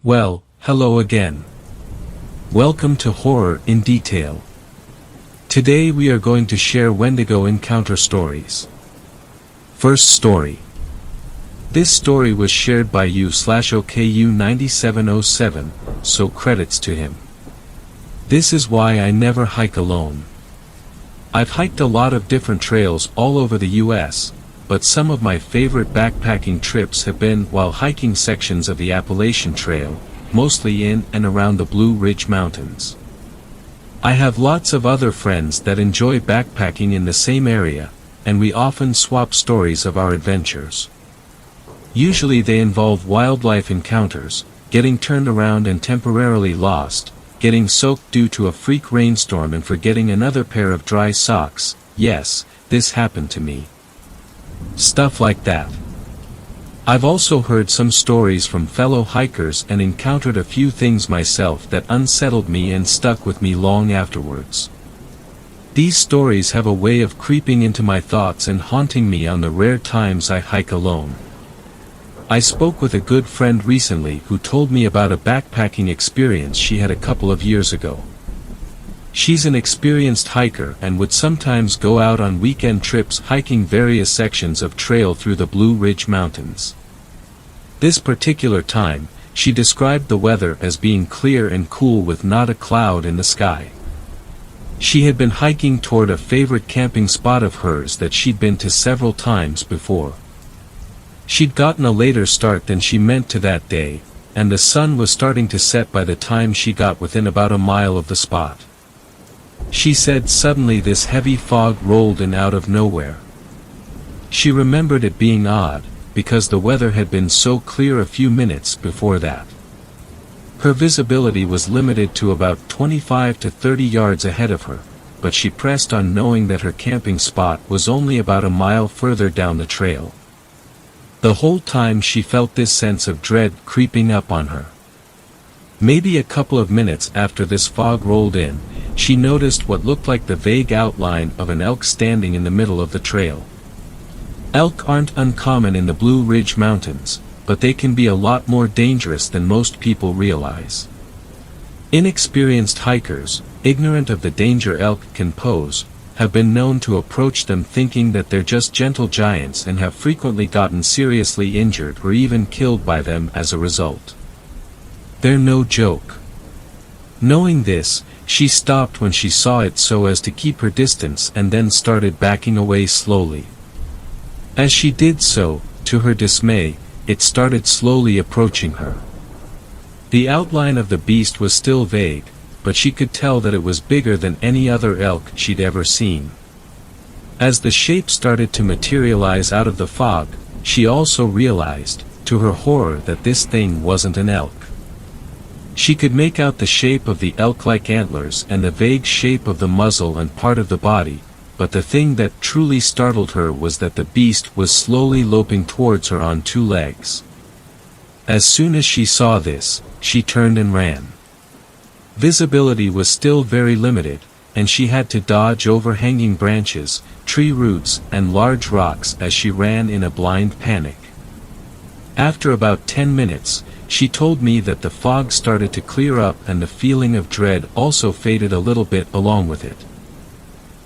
Well, hello again. Welcome to Horror in Detail. Today we are going to share Wendigo encounter stories. First story. This story was shared by you/OKU9707, so credits to him. This is why I never hike alone. I've hiked a lot of different trails all over the US, but some of my favorite backpacking trips have been while hiking sections of the Appalachian Trail, mostly in and around the Blue Ridge Mountains. I have lots of other friends that enjoy backpacking in the same area, and we often swap stories of our adventures. Usually they involve wildlife encounters, getting turned around and temporarily lost, getting soaked due to a freak rainstorm and forgetting another pair of dry socks. Yes, this happened to me. Stuff like that. I've also heard some stories from fellow hikers and encountered a few things myself that unsettled me and stuck with me long afterwards. These stories have a way of creeping into my thoughts and haunting me on the rare times I hike alone. I spoke with a good friend recently who told me about a backpacking experience she had a couple of years ago. She's an experienced hiker and would sometimes go out on weekend trips hiking various sections of trail through the Blue Ridge Mountains. This particular time, she described the weather as being clear and cool with not a cloud in the sky. She had been hiking toward a favorite camping spot of hers that she'd been to several times before. She'd gotten a later start than she meant to that day, and the sun was starting to set by the time she got within about a mile of the spot. She said suddenly this heavy fog rolled in out of nowhere. She remembered it being odd, because the weather had been so clear a few minutes before that. Her visibility was limited to about 25 to 30 yards ahead of her, but she pressed on knowing that her camping spot was only about a mile further down the trail. The whole time she felt this sense of dread creeping up on her. Maybe a couple of minutes after this fog rolled in, she noticed what looked like the vague outline of an elk standing in the middle of the trail. Elk aren't uncommon in the Blue Ridge Mountains, but they can be a lot more dangerous than most people realize. Inexperienced hikers, ignorant of the danger elk can pose, have been known to approach them thinking that they're just gentle giants and have frequently gotten seriously injured or even killed by them as a result. They're no joke. Knowing this, she stopped when she saw it so as to keep her distance and then started backing away slowly. As she did so, to her dismay, it started slowly approaching her. The outline of the beast was still vague, but she could tell that it was bigger than any other elk she'd ever seen. As the shape started to materialize out of the fog, she also realized, to her horror, that this thing wasn't an elk. She could make out the shape of the elk-like antlers and the vague shape of the muzzle and part of the body, but the thing that truly startled her was that the beast was slowly loping towards her on two legs. As soon as she saw this, she turned and ran. Visibility was still very limited, and she had to dodge overhanging branches, tree roots, and large rocks as she ran in a blind panic. After about 10 minutes, she told me that the fog started to clear up and the feeling of dread also faded a little bit along with it.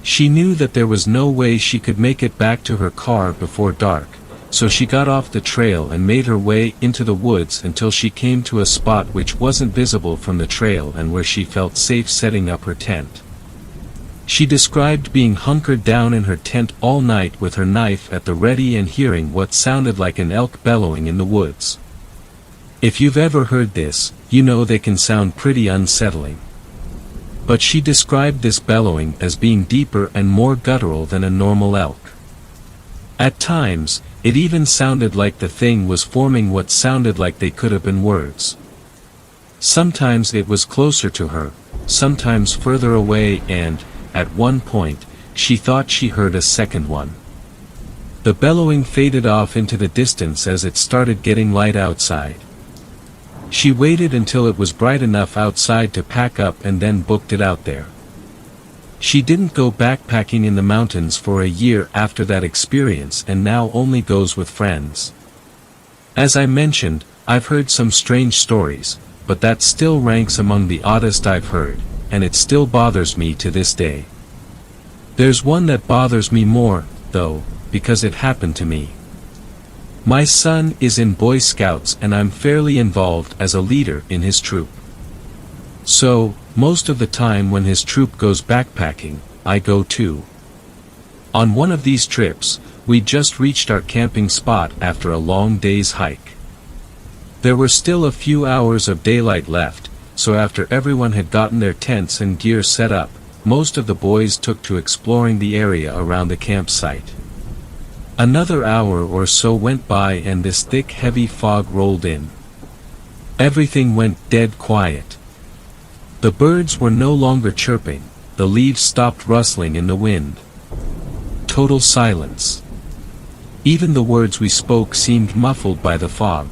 She knew that there was no way she could make it back to her car before dark, so she got off the trail and made her way into the woods until she came to a spot which wasn't visible from the trail and where she felt safe setting up her tent. She described being hunkered down in her tent all night with her knife at the ready and hearing what sounded like an elk bellowing in the woods. If you've ever heard this, you know they can sound pretty unsettling. But she described this bellowing as being deeper and more guttural than a normal elk. At times, it even sounded like the thing was forming what sounded like they could have been words. Sometimes it was closer to her, sometimes further away, and, at one point, she thought she heard a second one. The bellowing faded off into the distance as it started getting light outside. She waited until it was bright enough outside to pack up and then booked it out there. She didn't go backpacking in the mountains for a year after that experience and now only goes with friends. As I mentioned, I've heard some strange stories, but that still ranks among the oddest I've heard, and it still bothers me to this day. There's one that bothers me more, though, because it happened to me. My son is in Boy Scouts and I'm fairly involved as a leader in his troop. So, most of the time when his troop goes backpacking, I go too. On one of these trips, we just reached our camping spot after a long day's hike. There were still a few hours of daylight left, so after everyone had gotten their tents and gear set up, most of the boys took to exploring the area around the campsite. Another hour or so went by and this thick heavy fog rolled in. Everything went dead quiet. The birds were no longer chirping, the leaves stopped rustling in the wind. Total silence. Even the words we spoke seemed muffled by the fog.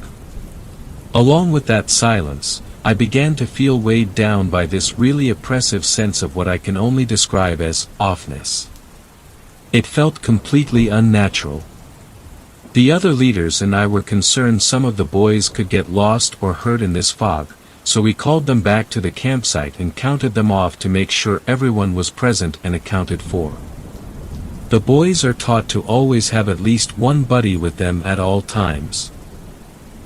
Along with that silence, I began to feel weighed down by this really oppressive sense of what I can only describe as offness. It felt completely unnatural. The other leaders and I were concerned some of the boys could get lost or hurt in this fog, so we called them back to the campsite and counted them off to make sure everyone was present and accounted for. The boys are taught to always have at least one buddy with them at all times.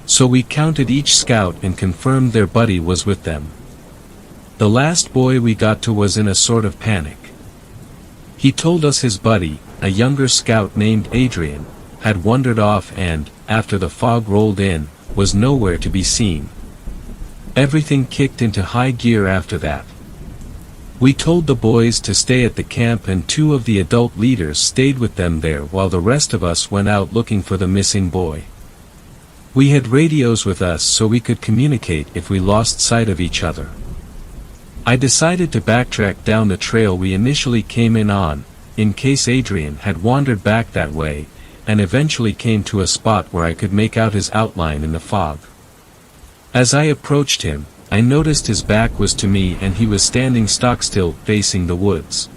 So we counted each scout and confirmed their buddy was with them. The last boy we got to was in a sort of panic. He told us his buddy, a younger scout named Adrian, had wandered off and, after the fog rolled in, was nowhere to be seen. Everything kicked into high gear after that. We told the boys to stay at the camp and two of the adult leaders stayed with them there while the rest of us went out looking for the missing boy. We had radios with us so we could communicate if we lost sight of each other. I decided to backtrack down the trail we initially came in on, in case Adrian had wandered back that way, and eventually came to a spot where I could make out his outline in the fog. As I approached him, I noticed his back was to me and he was standing stock-still facing the woods.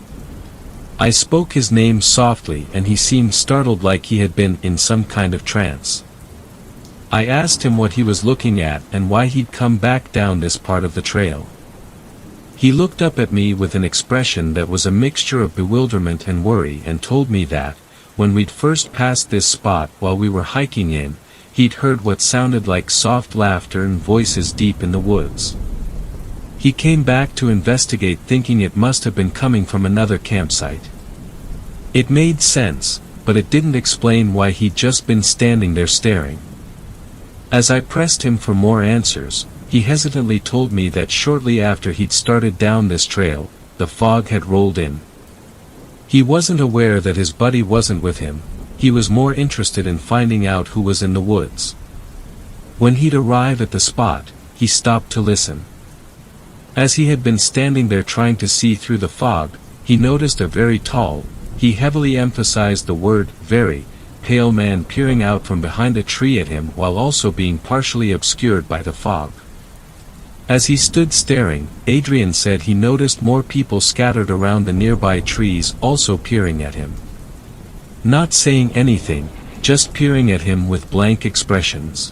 I spoke his name softly and he seemed startled like he had been in some kind of trance. I asked him what he was looking at and why he'd come back down this part of the trail. He looked up at me with an expression that was a mixture of bewilderment and worry and told me that, when we'd first passed this spot while we were hiking in, he'd heard what sounded like soft laughter and voices deep in the woods. He came back to investigate thinking it must have been coming from another campsite. It made sense, but it didn't explain why he'd just been standing there staring. As I pressed him for more answers, he hesitantly told me that shortly after he'd started down this trail, the fog had rolled in. He wasn't aware that his buddy wasn't with him, he was more interested in finding out who was in the woods. When he'd arrived at the spot, he stopped to listen. As he had been standing there trying to see through the fog, he noticed a very tall, he heavily emphasized the word very, pale man peering out from behind a tree at him while also being partially obscured by the fog. As he stood staring, Adrian said he noticed more people scattered around the nearby trees also peering at him. Not saying anything, just peering at him with blank expressions.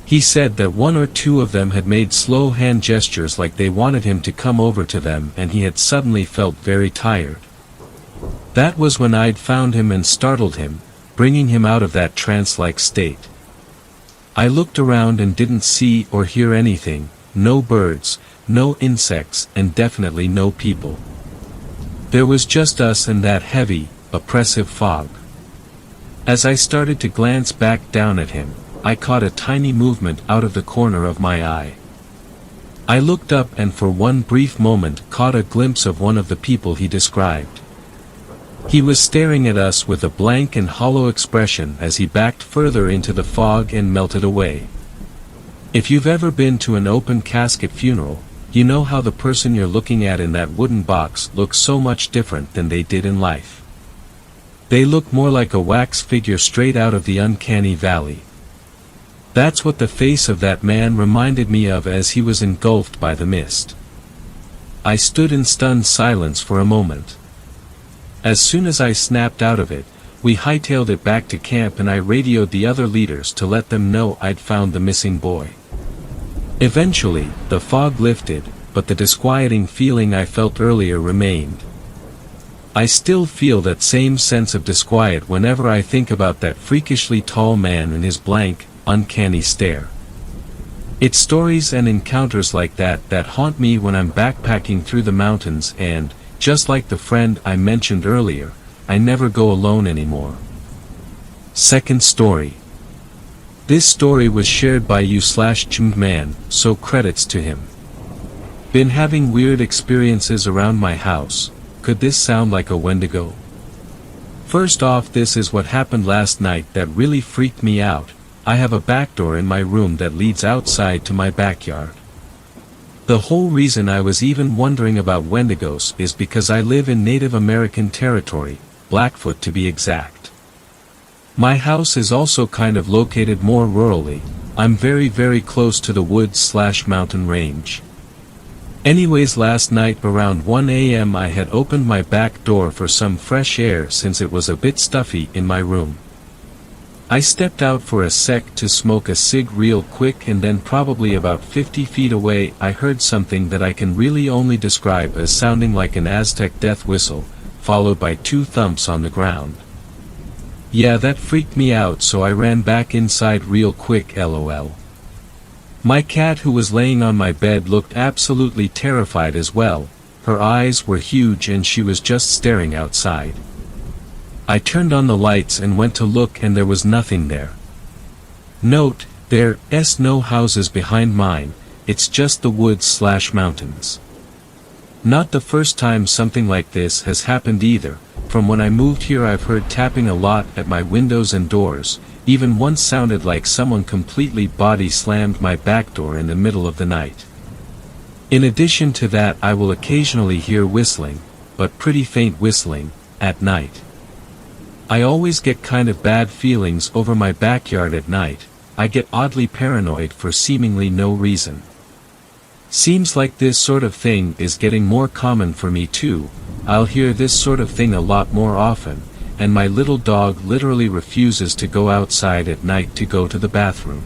He said that one or two of them had made slow hand gestures like they wanted him to come over to them and he had suddenly felt very tired. That was when I'd found him and startled him, bringing him out of that trance-like state. I looked around and didn't see or hear anything. No birds, no insects, and definitely no people. There was just us and that heavy, oppressive fog. As I started to glance back down at him, I caught a tiny movement out of the corner of my eye. I looked up and for one brief moment caught a glimpse of one of the people he described. He was staring at us with a blank and hollow expression as he backed further into the fog and melted away. If you've ever been to an open casket funeral, you know how the person you're looking at in that wooden box looks so much different than they did in life. They look more like a wax figure straight out of the uncanny valley. That's what the face of that man reminded me of as he was engulfed by the mist. I stood in stunned silence for a moment. As soon as I snapped out of it, we hightailed it back to camp and I radioed the other leaders to let them know I'd found the missing boy. Eventually, the fog lifted, but the disquieting feeling I felt earlier remained. I still feel that same sense of disquiet whenever I think about that freakishly tall man and his blank, uncanny stare. It's stories and encounters like that that haunt me when I'm backpacking through the mountains and, just like the friend I mentioned earlier, I never go alone anymore. Second story. This story was shared by you/man, so credits to him. Been having weird experiences around my house. Could this sound like a Wendigo? First off, this is what happened last night that really freaked me out. I have a back door in my room that leads outside to my backyard. The whole reason I was even wondering about Wendigos is because I live in Native American territory, Blackfoot to be exact. My house is also kind of located more rurally. I'm very close to the woods/mountain range. Anyways, last night around 1 a.m. I had opened my back door for some fresh air since it was a bit stuffy in my room. I stepped out for a sec to smoke a cig real quick, and then probably about 50 feet away I heard something that I can really only describe as sounding like an Aztec death whistle, followed by 2 thumps on the ground. Yeah, that freaked me out, so I ran back inside real quick, lol. My cat, who was laying on my bed, looked absolutely terrified as well. Her eyes were huge and she was just staring outside. I turned on the lights and went to look, and there was nothing there. Note, there's no houses behind mine, it's just the woods/mountains. Not the first time something like this has happened either. From when I moved here I've heard tapping a lot at my windows and doors. Even once sounded like someone completely body slammed my back door in the middle of the night. In addition to that, I will occasionally hear whistling, but pretty faint whistling, at night. I always get kind of bad feelings over my backyard at night. I get oddly paranoid for seemingly no reason. Seems like this sort of thing is getting more common for me too. I'll hear this sort of thing a lot more often, and my little dog literally refuses to go outside at night to go to the bathroom.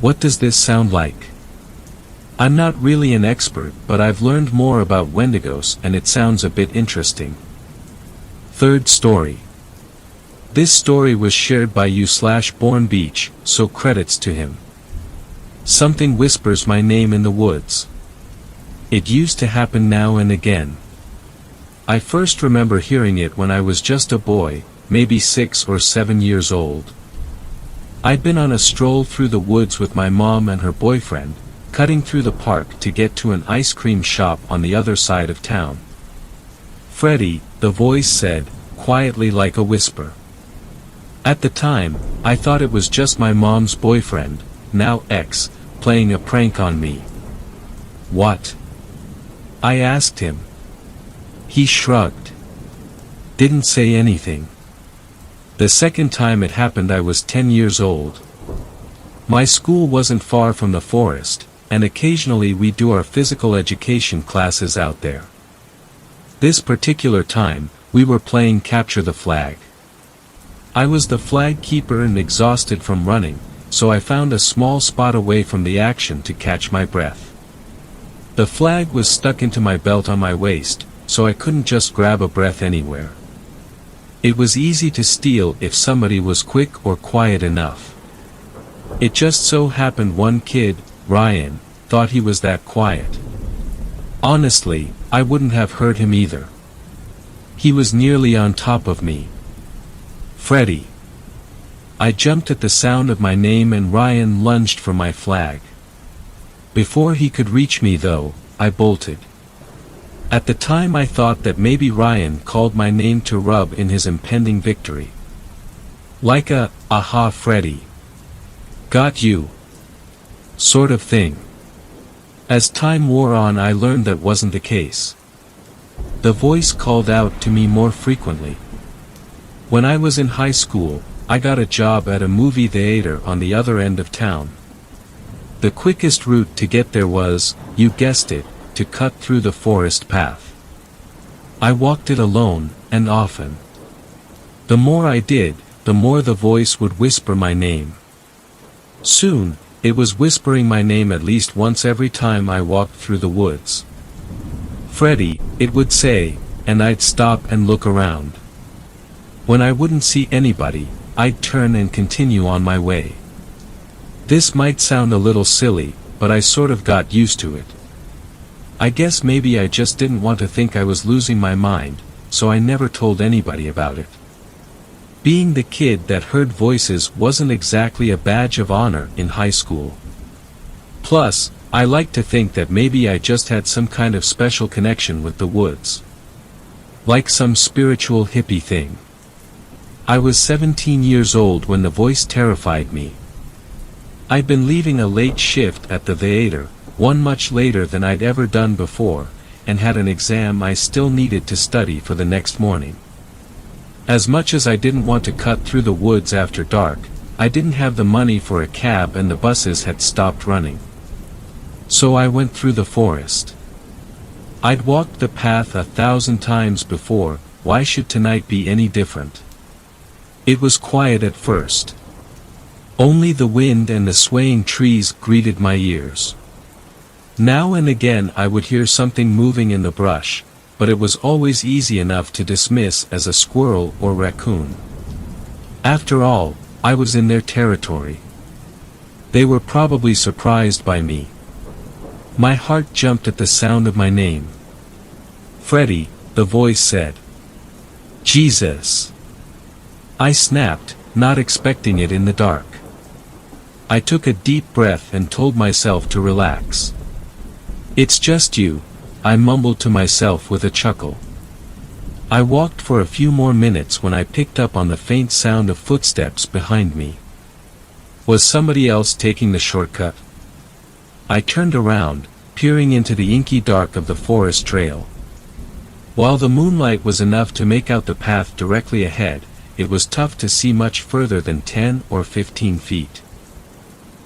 What does this sound like? I'm not really an expert, but I've learned more about Wendigos and it sounds a bit interesting. Third story. This story was shared by you/Born Beach, so credits to him. Something whispers my name in the woods. It used to happen now and again. I first remember hearing it when I was just a boy, maybe 6 or 7 years old. I'd been on a stroll through the woods with my mom and her boyfriend, cutting through the park to get to an ice cream shop on the other side of town. "Freddie," the voice said, quietly like a whisper. At the time, I thought it was just my mom's boyfriend, now ex, playing a prank on me. "What?" I asked him. He shrugged. Didn't say anything. The second time it happened I was 10 years old. My school wasn't far from the forest, and occasionally we do our physical education classes out there. This particular time, we were playing capture the flag. I was the flag keeper and exhausted from running, so I found a small spot away from the action to catch my breath. The flag was stuck into my belt on my waist, so I couldn't just grab a breath anywhere. It was easy to steal if somebody was quick or quiet enough. It just so happened one kid, Ryan, thought he was that quiet. Honestly, I wouldn't have heard him either. He was nearly on top of me. "Freddie." I jumped at the sound of my name and Ryan lunged for my flag. Before he could reach me though, I bolted. At the time I thought that maybe Ryan called my name to rub in his impending victory. Like a, "Aha Freddie. Got you," sort of thing. As time wore on I learned that wasn't the case. The voice called out to me more frequently. When I was in high school, I got a job at a movie theater on the other end of town. The quickest route to get there was, you guessed it, to cut through the forest path. I walked it alone, and often. The more I did, the more the voice would whisper my name. Soon, It was whispering my name at least once every time I walked through the woods. "Freddy," it would say, and I'd stop and look around. When I wouldn't see anybody, I'd turn and continue on my way. This might sound a little silly, but I sort of got used to it. I guess maybe I just didn't want to think I was losing my mind, so I never told anybody about it. Being the kid that heard voices wasn't exactly a badge of honor in high school. Plus, I like to think that maybe I just had some kind of special connection with the woods. Like some spiritual hippie thing. I was 17 years old when the voice terrified me. I'd been leaving a late shift at the theater, one much later than I'd ever done before, and had an exam I still needed to study for the next morning. As much as I didn't want to cut through the woods after dark, I didn't have the money for a cab and the buses had stopped running. So I went through the forest. I'd walked the path 1,000 times before, why should tonight be any different? It was quiet at first. Only the wind and the swaying trees greeted my ears. Now and again I would hear something moving in the brush, but it was always easy enough to dismiss as a squirrel or raccoon. After all, I was in their territory. They were probably surprised by me. My heart jumped at the sound of my name. "Freddy," the voice said. "Jesus!" I snapped, not expecting it in the dark. I took a deep breath and told myself to relax. "It's just you," I mumbled to myself with a chuckle. I walked for a few more minutes when I picked up on the faint sound of footsteps behind me. Was somebody else taking the shortcut? I turned around, peering into the inky dark of the forest trail. While the moonlight was enough to make out the path directly ahead, it was tough to see much further than 10 or 15 feet.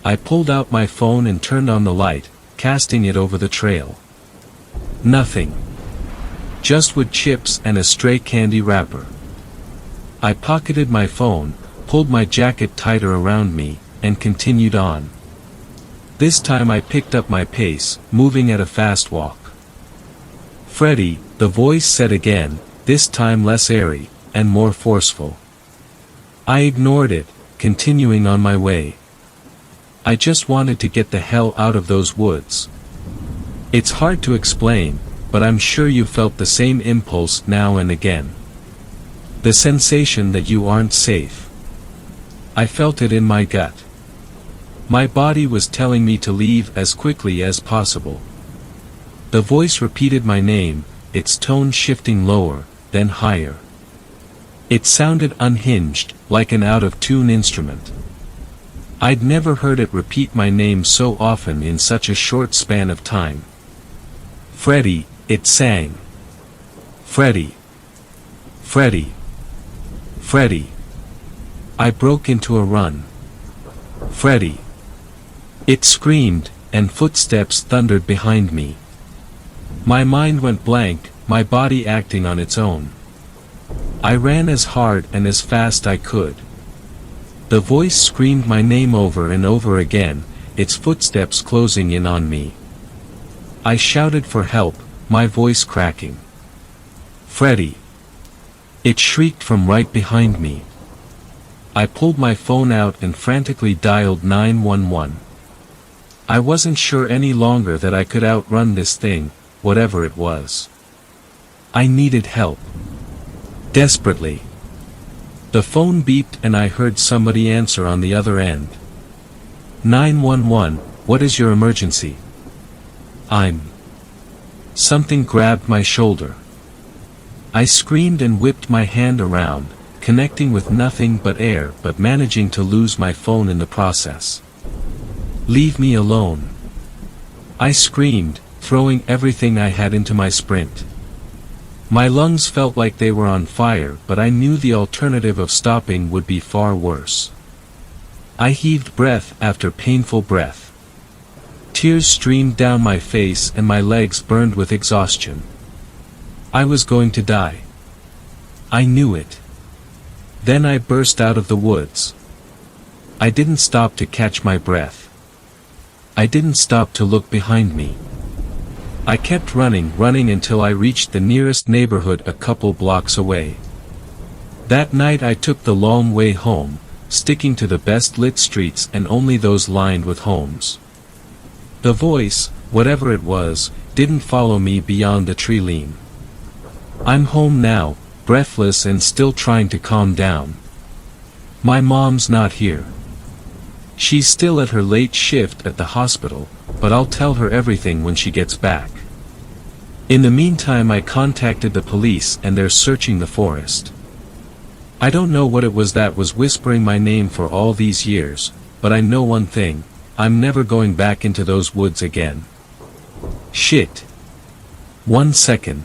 I pulled out my phone and turned on the light, casting it over the trail. Nothing. Just wood chips and a stray candy wrapper. I pocketed my phone, pulled my jacket tighter around me, and continued on. This time I picked up my pace, moving at a fast walk. "Freddy," the voice said again, this time less airy, and more forceful. I ignored it, continuing on my way. I just wanted to get the hell out of those woods. It's hard to explain, but I'm sure you felt the same impulse now and again. The sensation that you aren't safe. I felt it in my gut. My body was telling me to leave as quickly as possible. The voice repeated my name, its tone shifting lower, then higher. It sounded unhinged, like an out-of-tune instrument. I'd never heard it repeat my name so often in such a short span of time. "Freddy," it sang. "Freddy. Freddy. Freddy." I broke into a run. "Freddy." It screamed, and footsteps thundered behind me. My mind went blank, my body acting on its own. I ran as hard and as fast I could. The voice screamed my name over and over again, its footsteps closing in on me. I shouted for help, my voice cracking. "Freddy!" It shrieked from right behind me. I pulled my phone out and frantically dialed 911. I wasn't sure any longer that I could outrun this thing, whatever it was. I needed help. Desperately. The phone beeped and I heard somebody answer on the other end. 911, what is your emergency? Something grabbed my shoulder. I screamed and whipped my hand around, connecting with nothing but air but managing to lose my phone in the process. Leave me alone. I screamed, throwing everything I had into my sprint. My lungs felt like they were on fire, but I knew the alternative of stopping would be far worse. I heaved breath after painful breath. Tears streamed down my face and my legs burned with exhaustion. I was going to die. I knew it. Then I burst out of the woods. I didn't stop to catch my breath. I didn't stop to look behind me. I kept running until I reached the nearest neighborhood a couple blocks away. That night I took the long way home, sticking to the best lit streets and only those lined with homes. The voice, whatever it was, didn't follow me beyond the tree line. I'm home now, breathless and still trying to calm down. My mom's not here. She's still at her late shift at the hospital, but I'll tell her everything when she gets back. In the meantime I contacted the police and they're searching the forest. I don't know what it was that was whispering my name for all these years, but I know one thing, I'm never going back into those woods again. Shit. 1 second.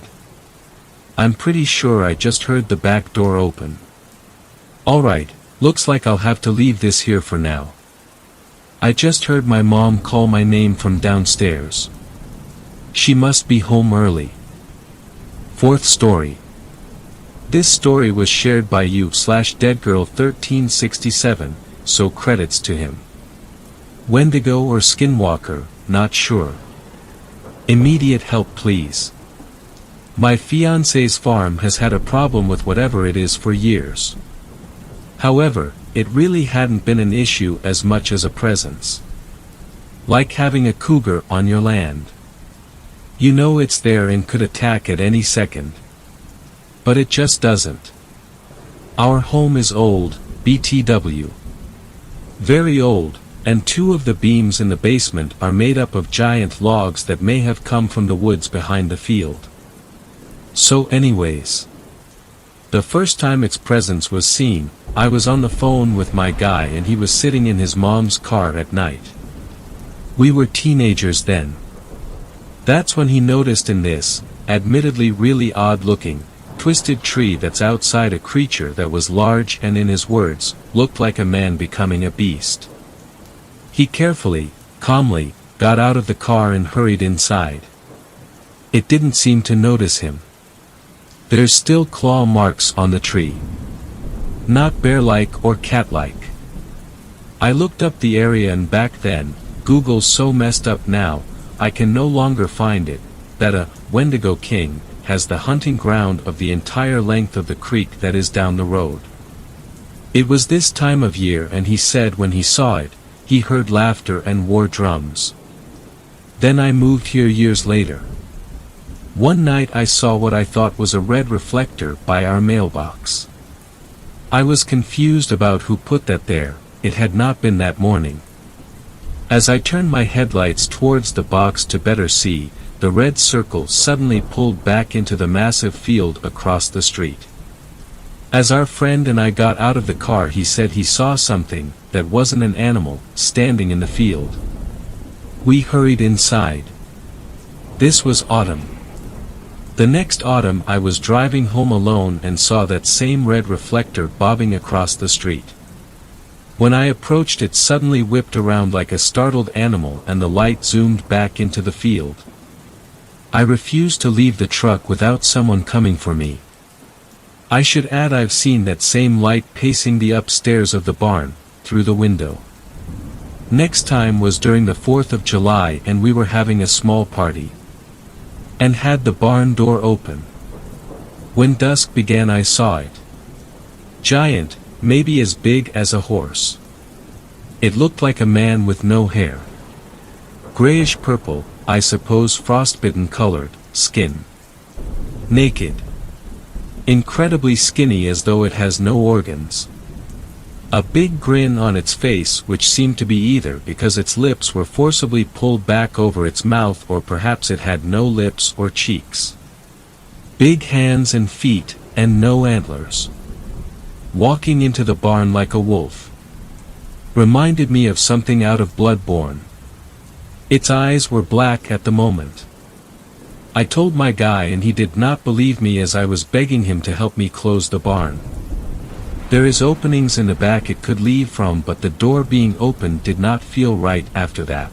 I'm pretty sure I just heard the back door open. Alright, looks like I'll have to leave this here for now. I just heard my mom call my name from downstairs. She must be home early. Fourth story. This story was shared by you/deadgirl1367, so credits to him. Wendigo or Skinwalker, not sure. Immediate help please. My fiancé's farm has had a problem with whatever it is for years. However, it really hadn't been an issue as much as a presence. Like having a cougar on your land. You know it's there and could attack at any second. But it just doesn't. Our home is old, BTW. Very old, and 2 of the beams in the basement are made up of giant logs that may have come from the woods behind the field. So anyways. The first time its presence was seen, I was on the phone with my guy and he was sitting in his mom's car at night. We were teenagers then. That's when he noticed in this, admittedly really odd-looking, twisted tree that's outside a creature that was large and in his words, looked like a man becoming a beast. He carefully, calmly, got out of the car and hurried inside. It didn't seem to notice him. There's still claw marks on the tree. Not bear-like or cat-like. I looked up the area and back then, Google's so messed up now, I can no longer find it, that a Wendigo king has the hunting ground of the entire length of the creek that is down the road. It was this time of year and he said when he saw it, he heard laughter and war drums. Then I moved here years later. One night I saw what I thought was a red reflector by our mailbox. I was confused about who put that there, it had not been that morning. As I turned my headlights towards the box to better see, the red circle suddenly pulled back into the massive field across the street. As our friend and I got out of the car he said he saw something, that wasn't an animal, standing in the field. We hurried inside. This was autumn. The next autumn I was driving home alone and saw that same red reflector bobbing across the street. When I approached it suddenly whipped around like a startled animal and the light zoomed back into the field. I refused to leave the truck without someone coming for me. I should add I've seen that same light pacing the upstairs of the barn, through the window. Next time was during the 4th of July and we were having a small party. And had the barn door open. When dusk began I saw it. Giant, maybe as big as a horse. It looked like a man with no hair. Grayish purple, I suppose frostbitten colored, skin. Naked. Incredibly skinny as though it has no organs. A big grin on its face which seemed to be either because its lips were forcibly pulled back over its mouth or perhaps it had no lips or cheeks. Big hands and feet, and no antlers. Walking into the barn like a wolf. Reminded me of something out of Bloodborne. Its eyes were black at the moment. I told my guy and he did not believe me as I was begging him to help me close the barn. There is openings in the back it could leave from but the door being open did not feel right after that.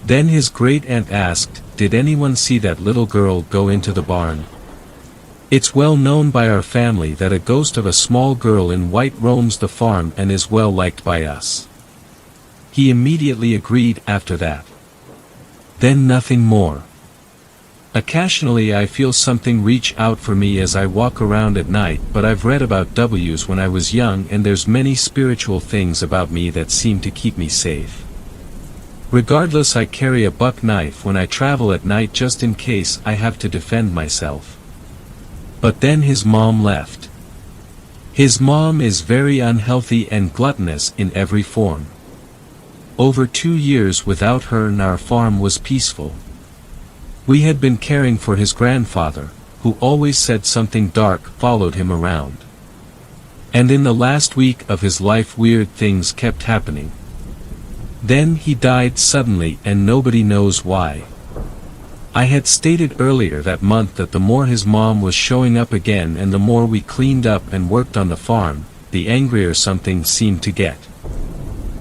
Then his great-aunt asked, did anyone see that little girl go into the barn? It's well known by our family that a ghost of a small girl in white roams the farm and is well liked by us. He immediately agreed after that. Then nothing more. Occasionally I feel something reach out for me as I walk around at night, but I've read about W's when I was young, and there's many spiritual things about me that seem to keep me safe. Regardless, I carry a buck knife when I travel at night just in case I have to defend myself. But then his mom left. His mom is very unhealthy and gluttonous in every form. Over 2 years without her and our farm was peaceful. We had been caring for his grandfather, who always said something dark followed him around. And in the last week of his life weird things kept happening. Then he died suddenly and nobody knows why. I had stated earlier that month that the more his mom was showing up again and the more we cleaned up and worked on the farm, the angrier something seemed to get.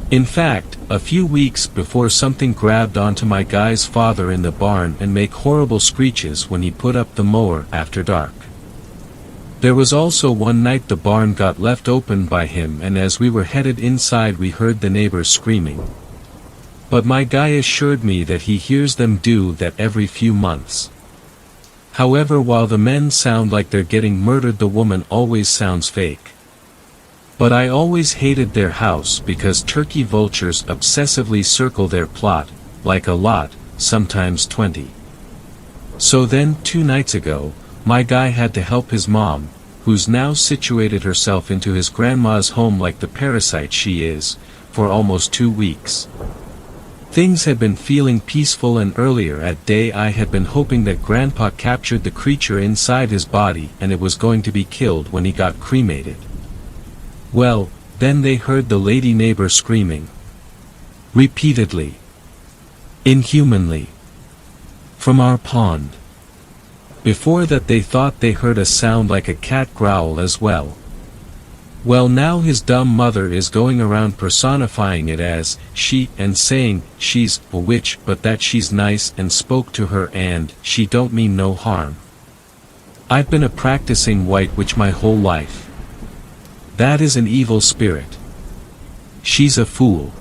In fact, a few weeks before, something grabbed onto my guy's father in the barn and make horrible screeches when he put up the mower after dark. There was also one night the barn got left open by him, and as we were headed inside we heard the neighbors screaming. But my guy assured me that he hears them do that every few months. However, while the men sound like they're getting murdered, the woman always sounds fake. But I always hated their house because turkey vultures obsessively circle their plot, like a lot, sometimes 20. So then, 2 nights ago, my guy had to help his mom, who's now situated herself into his grandma's home like the parasite she is, for almost 2 weeks. Things had been feeling peaceful, and earlier at day I had been hoping that Grandpa captured the creature inside his body and it was going to be killed when he got cremated. Well, then they heard the lady neighbor screaming. Repeatedly. Inhumanly. From our pond. Before that they thought they heard a sound like a cat growl as well. Well, now his dumb mother is going around personifying it as she and saying she's a witch, but that she's nice and spoke to her and she don't mean no harm. I've been a practicing white witch my whole life. That is an evil spirit. She's a fool.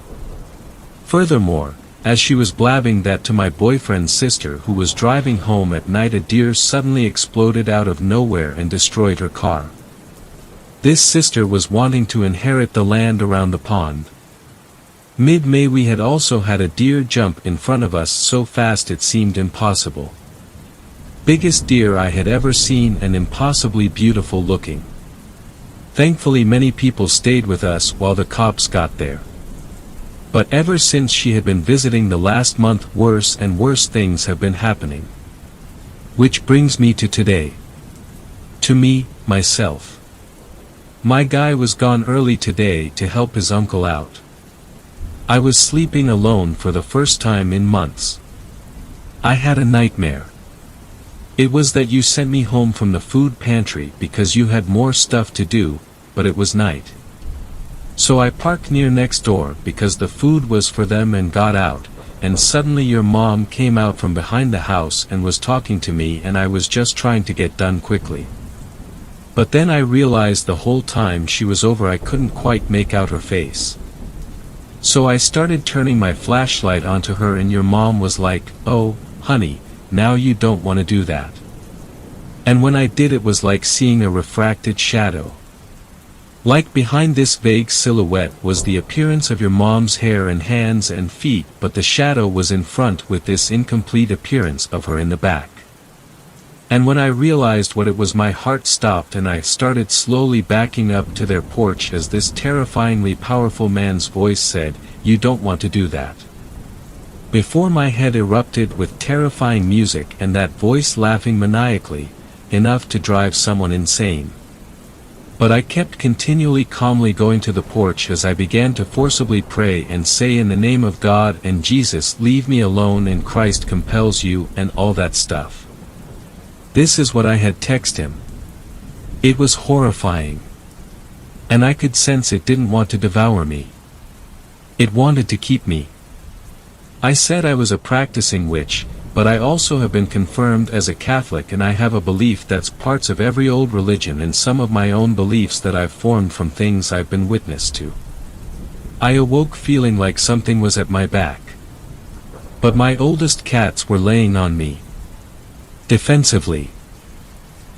Furthermore, as she was blabbing that to my boyfriend's sister who was driving home at night, a deer suddenly exploded out of nowhere and destroyed her car. This sister was wanting to inherit the land around the pond. Mid-May we had also had a deer jump in front of us so fast it seemed impossible. Biggest deer I had ever seen and impossibly beautiful looking. Thankfully many people stayed with us while the cops got there. But ever since she had been visiting the last month, worse and worse things have been happening. Which brings me to today. To me, myself. My guy was gone early today to help his uncle out. I was sleeping alone for the first time in months. I had a nightmare. It was that you sent me home from the food pantry because you had more stuff to do, but it was night. So I parked near next door because the food was for them and got out, and suddenly your mom came out from behind the house and was talking to me, and I was just trying to get done quickly. But then I realized the whole time she was over I couldn't quite make out her face. So I started turning my flashlight onto her, and your mom was like, "Oh, honey, now you don't want to do that." And when I did, it was like seeing a refracted shadow. Like behind this vague silhouette was the appearance of your mom's hair and hands and feet, but the shadow was in front with this incomplete appearance of her in the back. And when I realized what it was, my heart stopped and I started slowly backing up to their porch as this terrifyingly powerful man's voice said, "You don't want to do that." Before my head erupted with terrifying music and that voice laughing maniacally, enough to drive someone insane. But I kept continually calmly going to the porch as I began to forcibly pray and say, "In the name of God and Jesus, leave me alone, and Christ compels you," and all that stuff. This is what I had texted him. It was horrifying. And I could sense it didn't want to devour me. It wanted to keep me. I said I was a practicing witch, but I also have been confirmed as a Catholic, and I have a belief that's parts of every old religion and some of my own beliefs that I've formed from things I've been witness to. I awoke feeling like something was at my back. But my oldest cats were laying on me. Defensively.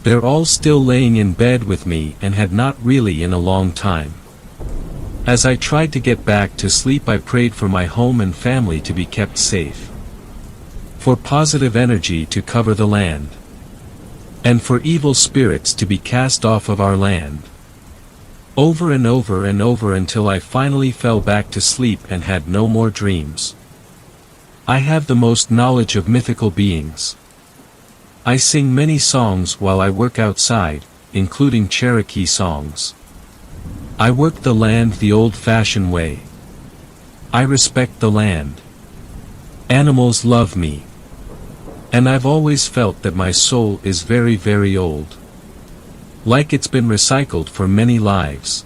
They're all still laying in bed with me and had not really in a long time. As I tried to get back to sleep, I prayed for my home and family to be kept safe. For positive energy to cover the land. And for evil spirits to be cast off of our land. Over and over and over until I finally fell back to sleep and had no more dreams. I have the most knowledge of mythical beings. I sing many songs while I work outside, including Cherokee songs. I work the land the old-fashioned way. I respect the land. Animals love me. And I've always felt that my soul is very, very old. Like it's been recycled for many lives.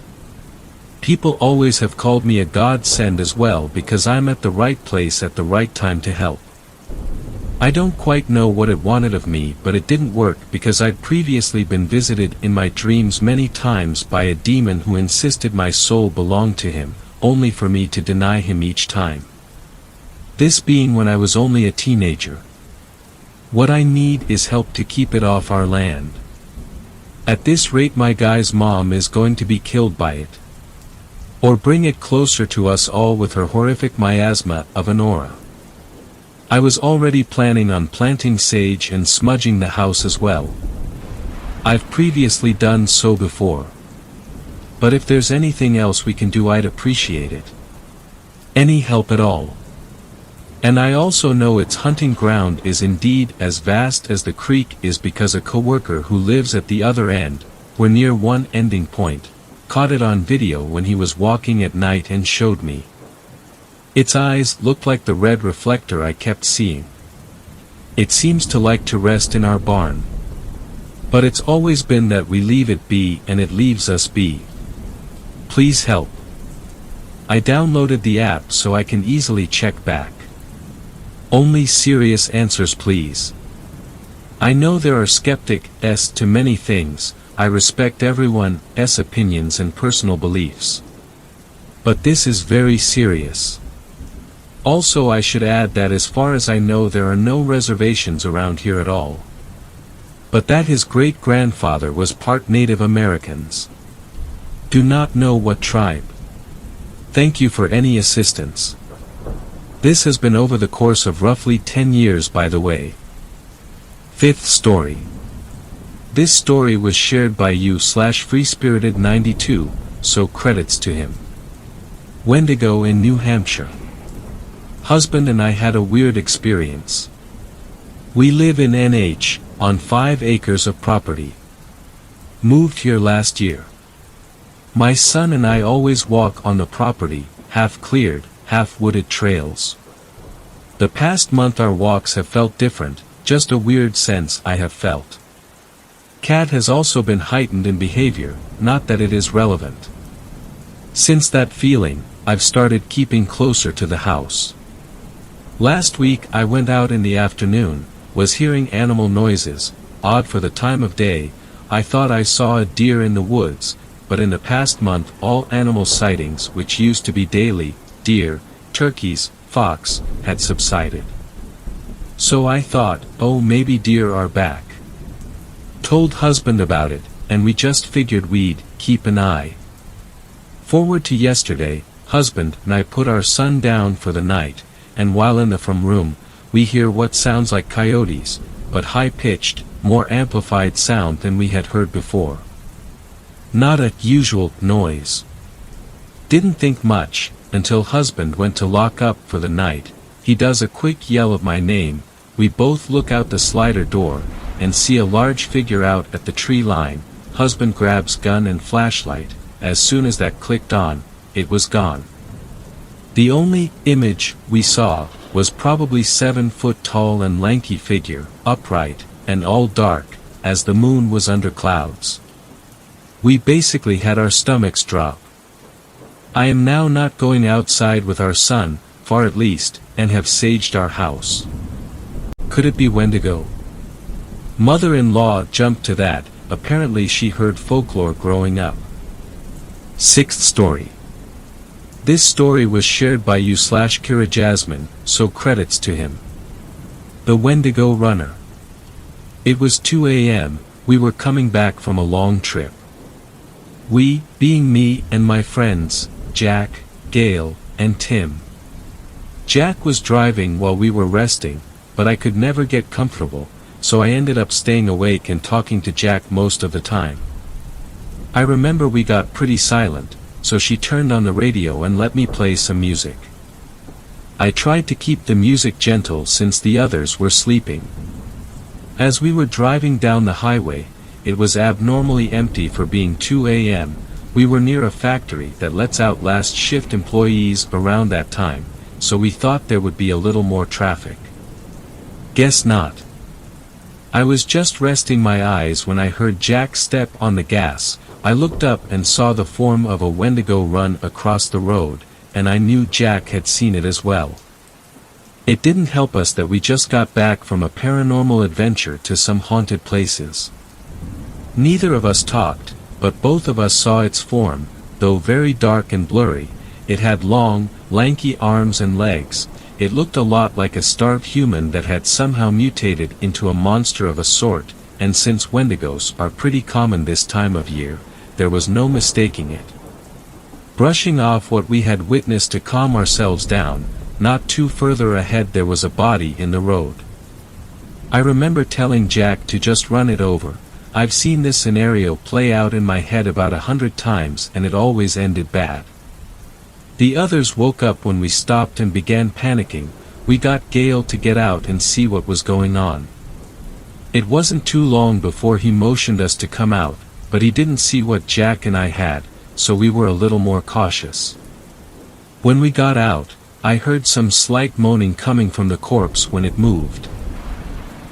People always have called me a godsend as well because I'm at the right place at the right time to help. I don't quite know what it wanted of me, but it didn't work because I'd previously been visited in my dreams many times by a demon who insisted my soul belonged to him, only for me to deny him each time. This being when I was only a teenager. What I need is help to keep it off our land. At this rate my guy's mom is going to be killed by it. Or bring it closer to us all with her horrific miasma of an aura. I was already planning on planting sage and smudging the house as well. I've previously done so before. But if there's anything else we can do, I'd appreciate it. Any help at all. And I also know its hunting ground is indeed as vast as the creek is because a coworker who lives at the other end, we're near one ending point, caught it on video when he was walking at night and showed me. Its eyes looked like the red reflector I kept seeing. It seems to like to rest in our barn. But it's always been that we leave it be and it leaves us be. Please help. I downloaded the app so I can easily check back. Only serious answers please. I know there are skeptics to many things, I respect everyone's opinions and personal beliefs. But this is very serious. Also I should add that as far as I know there are no reservations around here at all. But that his great-grandfather was part Native Americans. Do not know what tribe. Thank you for any assistance. This has been over the course of roughly 10 years by the way. Fifth story. This story was shared by you/freespirited92, so credits to him. Wendigo in New Hampshire. Husband and I had a weird experience. We live in NH, on 5 acres of property. Moved here last year. My son and I always walk on the property, half cleared, half wooded trails. The past month our walks have felt different, just a weird sense I have felt. Cat has also been heightened in behavior, not that it is relevant. Since that feeling, I've started keeping closer to the house. Last week I went out in the afternoon, was hearing animal noises, odd for the time of day. I thought I saw a deer in the woods, but in the past month all animal sightings which used to be daily, deer, turkeys, fox, had subsided. So I thought, oh maybe deer are back. Told husband about it, and we just figured we'd keep an eye. Forward to yesterday, husband and I put our son down for the night, and while in the from room, we hear what sounds like coyotes, but high-pitched, more amplified sound than we had heard before. Not a usual noise. Didn't think much, until husband went to lock up for the night. He does a quick yell of my name, we both look out the slider door, and see a large figure out at the tree line. Husband grabs gun and flashlight. As soon as that clicked on, it was gone. The only image we saw was probably 7 foot tall and lanky figure, upright, and all dark, as the moon was under clouds. We basically had our stomachs drop. I am now not going outside with our son, far at least, and have saged our house. Could it be Wendigo? Mother-in-law jumped to that, apparently she heard folklore growing up. Sixth story. This story was shared by you/Kira Jasmine, so credits to him. The Wendigo Runner. It was 2 a.m., we were coming back from a long trip. We, being me and my friends, Jack, Gail, and Tim. Jack was driving while we were resting, but I could never get comfortable, so I ended up staying awake and talking to Jack most of the time. I remember we got pretty silent, so she turned on the radio and let me play some music. I tried to keep the music gentle since the others were sleeping. As we were driving down the highway, it was abnormally empty for being 2 a.m., we were near a factory that lets out last shift employees around that time, so we thought there would be a little more traffic. Guess not. I was just resting my eyes when I heard Jack step on the gas. I looked up and saw the form of a Wendigo run across the road, and I knew Jack had seen it as well. It didn't help us that we just got back from a paranormal adventure to some haunted places. Neither of us talked, but both of us saw its form, though very dark and blurry. It had long, lanky arms and legs. It looked a lot like a starved human that had somehow mutated into a monster of a sort, and since Wendigos are pretty common this time of year, there was no mistaking it. Brushing off what we had witnessed to calm ourselves down, not too further ahead there was a body in the road. I remember telling Jack to just run it over. I've seen this scenario play out in my head about 100 times and it always ended bad. The others woke up when we stopped and began panicking. We got Gail to get out and see what was going on. It wasn't too long before he motioned us to come out, but he didn't see what Jack and I had, so we were a little more cautious. When we got out, I heard some slight moaning coming from the corpse when it moved.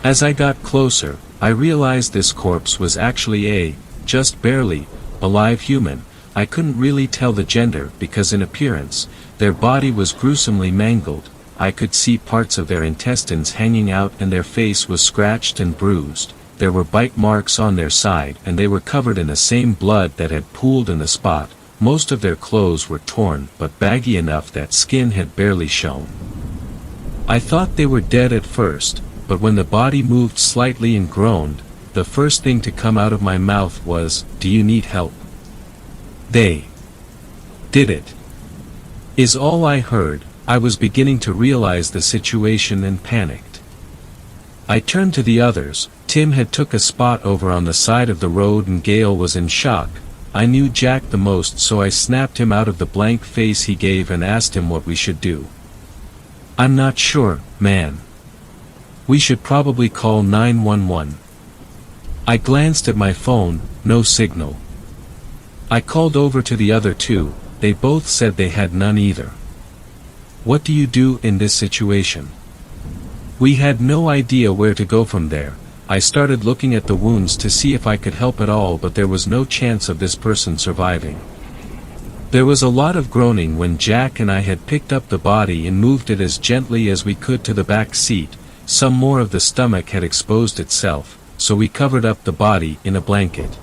As I got closer, I realized this corpse was actually just barely, alive human. I couldn't really tell the gender because in appearance, their body was gruesomely mangled. I could see parts of their intestines hanging out and their face was scratched and bruised. There were bite marks on their side and they were covered in the same blood that had pooled in the spot. Most of their clothes were torn but baggy enough that skin had barely shown. I thought they were dead at first, but when the body moved slightly and groaned, the first thing to come out of my mouth was, "Do you need help?" They did it, is all I heard. I was beginning to realize the situation and panicked. I turned to the others. Tim had took a spot over on the side of the road and Gail was in shock. I knew Jack the most, so I snapped him out of the blank face he gave and asked him what we should do. "I'm not sure, man. We should probably call 911. I glanced at my phone, no signal. I called over to the other two, they both said they had none either. What do you do in this situation? We had no idea where to go from there. I started looking at the wounds to see if I could help at all, but there was no chance of this person surviving. There was a lot of groaning when Jack and I had picked up the body and moved it as gently as we could to the back seat. Some more of the stomach had exposed itself, so we covered up the body in a blanket.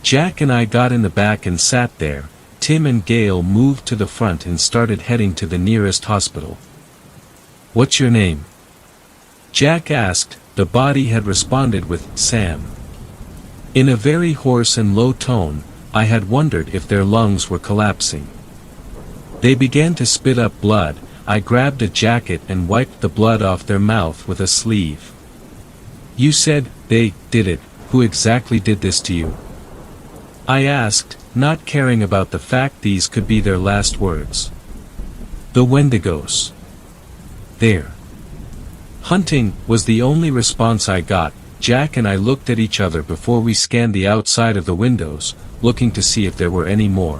Jack and I got in the back and sat there. Tim and Gail moved to the front and started heading to the nearest hospital. "What's your name?" Jack asked. The body had responded with, "Sam." In a very hoarse and low tone. I had wondered if their lungs were collapsing. They began to spit up blood. I grabbed a jacket and wiped the blood off their mouth with a sleeve. "You said they did it. Who exactly did this to you?" I asked, not caring about the fact these could be their last words. "The Wendigos. They're hunting," was the only response I got. Jack and I looked at each other before we scanned the outside of the windows, looking to see if there were any more.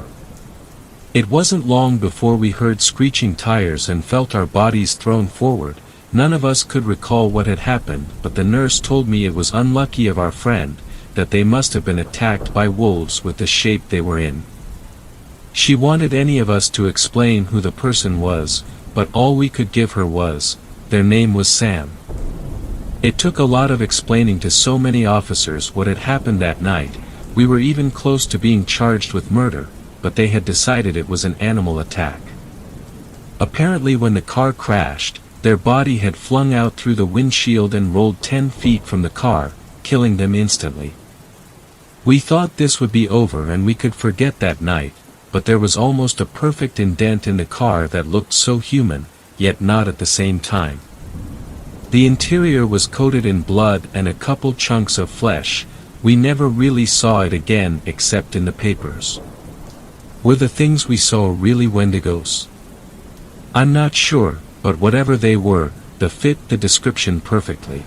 It wasn't long before we heard screeching tires and felt our bodies thrown forward. None of us could recall what had happened, but the nurse told me it was unlucky of our friend, that they must have been attacked by wolves with the shape they were in. She wanted any of us to explain who the person was, but all we could give her was, their name was Sam. It took a lot of explaining to so many officers what had happened that night. We were even close to being charged with murder, but they had decided it was an animal attack. Apparently when the car crashed, their body had flung out through the windshield and rolled 10 feet from the car, killing them instantly. We thought this would be over and we could forget that night, but there was almost a perfect indent in the car that looked so human, yet not at the same time. The interior was coated in blood and a couple chunks of flesh. We never really saw it again except in the papers. Were the things we saw really Wendigos? I'm not sure, but whatever they were, they fit the description perfectly.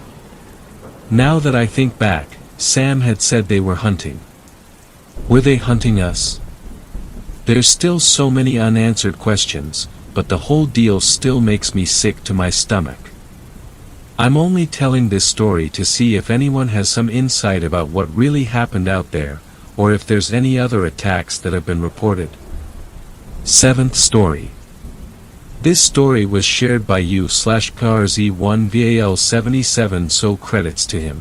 Now that I think back, Sam had said they were hunting. Were they hunting us? There's still so many unanswered questions, but the whole deal still makes me sick to my stomach. I'm only telling this story to see if anyone has some insight about what really happened out there, or if there's any other attacks that have been reported. 7th story. This story was shared by you/PRZ1VAL77, so credits to him.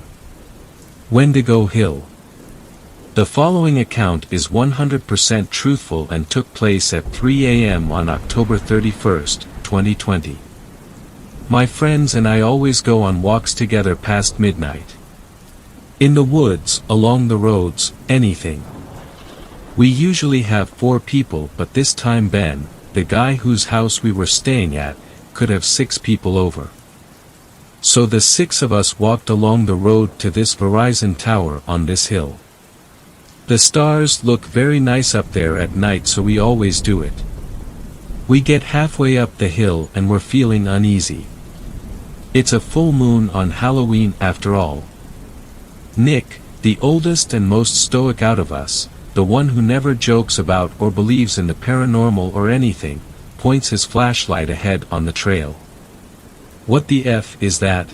Wendigo Hill. The following account is 100% truthful and took place at 3 a.m. on October 31st, 2020. My friends and I always go on walks together past midnight. In the woods, along the roads, anything. We usually have 4 people, but this time Ben, the guy whose house we were staying at, could have 6 people over. So the 6 of us walked along the road to this Verizon tower on this hill. The stars look very nice up there at night, so we always do it. We get halfway up the hill and we're feeling uneasy. It's a full moon on Halloween after all. Nick, the oldest and most stoic out of us, the one who never jokes about or believes in the paranormal or anything, points his flashlight ahead on the trail. What the F is that?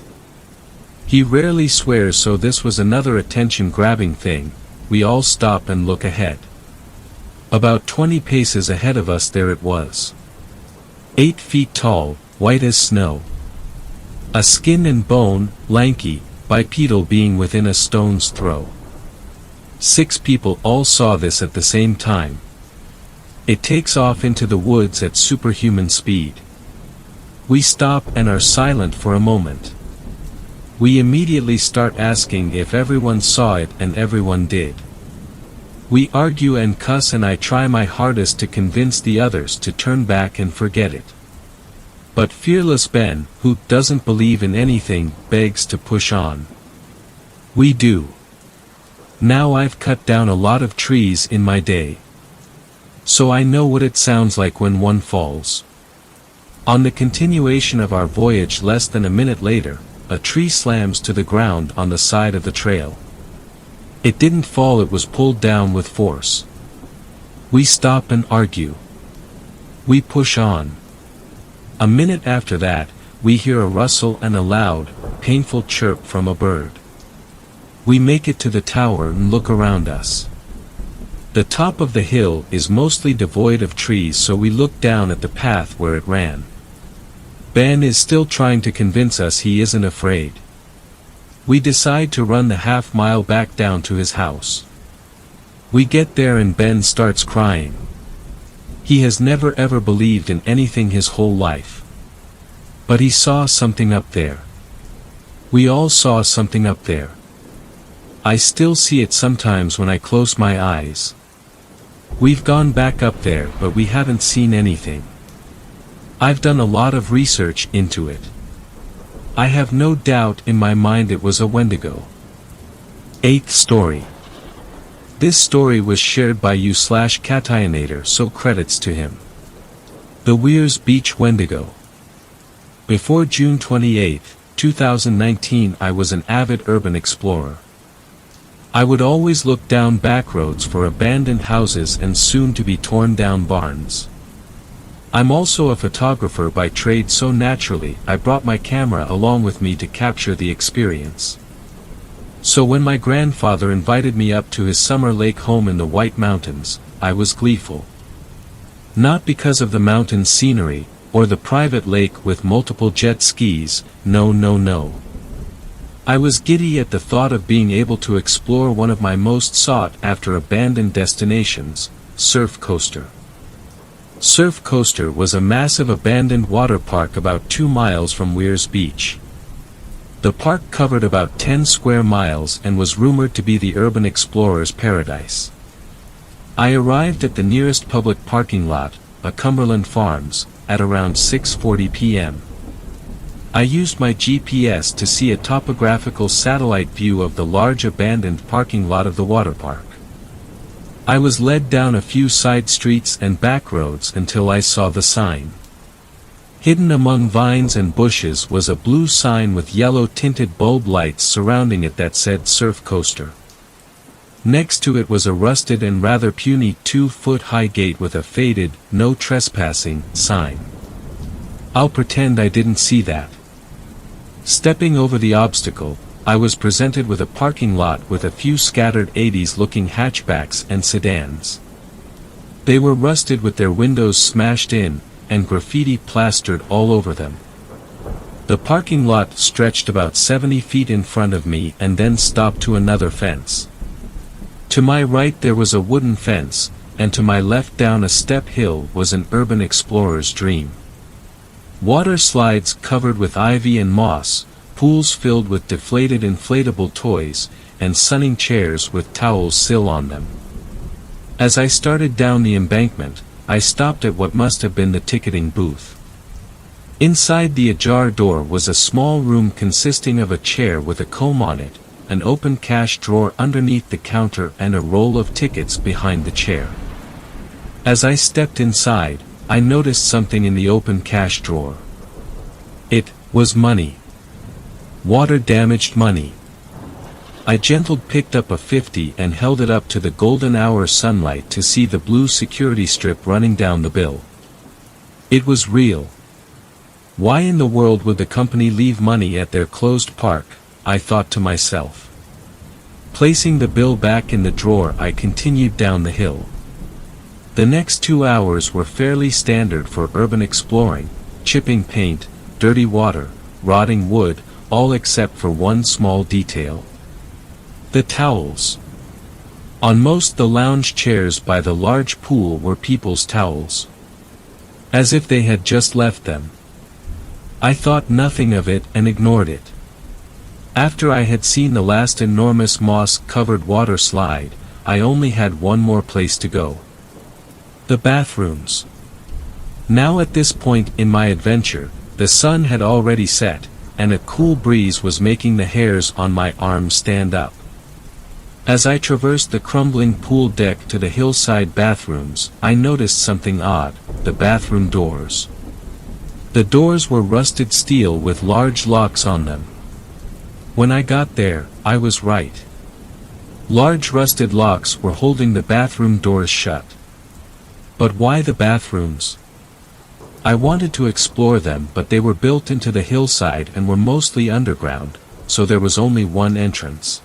He rarely swears, so this was another attention-grabbing thing. We all stop and look ahead. About 20 paces ahead of us there it was. 8 feet tall, white as snow. A skin and bone, lanky, bipedal being within a stone's throw. 6 people all saw this at the same time. It takes off into the woods at superhuman speed. We stop and are silent for a moment. We immediately start asking if everyone saw it, and everyone did. We argue and cuss, and I try my hardest to convince the others to turn back and forget it. But fearless Ben, who doesn't believe in anything, begs to push on. We do. Now I've cut down a lot of trees in my day, so I know what it sounds like when one falls. On the continuation of our voyage, less than a minute later, a tree slams to the ground on the side of the trail. It didn't fall, it was pulled down with force. We stop and argue. We push on. A minute after that, we hear a rustle and a loud, painful chirp from a bird. We make it to the tower and look around us. The top of the hill is mostly devoid of trees, so we look down at the path where it ran. Ben is still trying to convince us he isn't afraid. We decide to run the half-mile back down to his house. We get there and Ben starts crying. He has never ever believed in anything his whole life. But he saw something up there. We all saw something up there. I still see it sometimes when I close my eyes. We've gone back up there, but we haven't seen anything. I've done a lot of research into it. I have no doubt in my mind it was a Wendigo. 8th story. This story was shared by you/Cationator, so credits to him. The Weirs Beach Wendigo. Before June 28, 2019, I was an avid urban explorer. I would always look down back roads for abandoned houses and soon-to-be torn-down barns. I'm also a photographer by trade, so naturally, I brought my camera along with me to capture the experience. So when my grandfather invited me up to his summer lake home in the White Mountains, I was gleeful. Not because of the mountain scenery, or the private lake with multiple jet skis, no. I was giddy at the thought of being able to explore one of my most sought-after abandoned destinations, Surf Coaster. Surf Coaster was a massive abandoned water park about 2 miles from Weirs Beach. The park covered about 10 square miles and was rumored to be the urban explorer's paradise. I arrived at the nearest public parking lot, a Cumberland Farms, at around 6:40 p.m. I used my GPS to see a topographical satellite view of the large abandoned parking lot of the water park. I was led down a few side streets and back roads until I saw the sign. Hidden among vines and bushes was a blue sign with yellow-tinted bulb lights surrounding it that said Surf Coaster. Next to it was a rusted and rather puny 2-foot-high gate with a faded, "No Trespassing" sign. I'll pretend I didn't see that. Stepping over the obstacle, I was presented with a parking lot with a few scattered 80s-looking hatchbacks and sedans. They were rusted with their windows smashed in, and graffiti plastered all over them. The parking lot stretched about 70 feet in front of me and then stopped to another fence. To my right there was a wooden fence, and to my left down a step hill was an urban explorer's dream. Water slides covered with ivy and moss, pools filled with deflated inflatable toys, and sunning chairs with towels still on them. As I started down the embankment, I stopped at what must have been the ticketing booth. Inside the ajar door was a small room consisting of a chair with a comb on it, an open cash drawer underneath the counter and a roll of tickets behind the chair. As I stepped inside, I noticed something in the open cash drawer. It was money. Water-damaged money. I gently picked up a 50 and held it up to the golden hour sunlight to see the blue security strip running down the bill. It was real. Why in the world would the company leave money at their closed park, I thought to myself. Placing the bill back in the drawer, I continued down the hill. The next 2 hours were fairly standard for urban exploring: chipping paint, dirty water, rotting wood, all except for one small detail. The towels. On most the lounge chairs by the large pool were people's towels. As if they had just left them. I thought nothing of it and ignored it. After I had seen the last enormous moss-covered water slide, I only had one more place to go. The bathrooms. Now at this point in my adventure, the sun had already set, and a cool breeze was making the hairs on my arms stand up. As I traversed the crumbling pool deck to the hillside bathrooms, I noticed something odd: the bathroom doors. The doors were rusted steel with large locks on them. When I got there, I was right. Large rusted locks were holding the bathroom doors shut. But why the bathrooms? I wanted to explore them, but they were built into the hillside and were mostly underground, so there was only one entrance.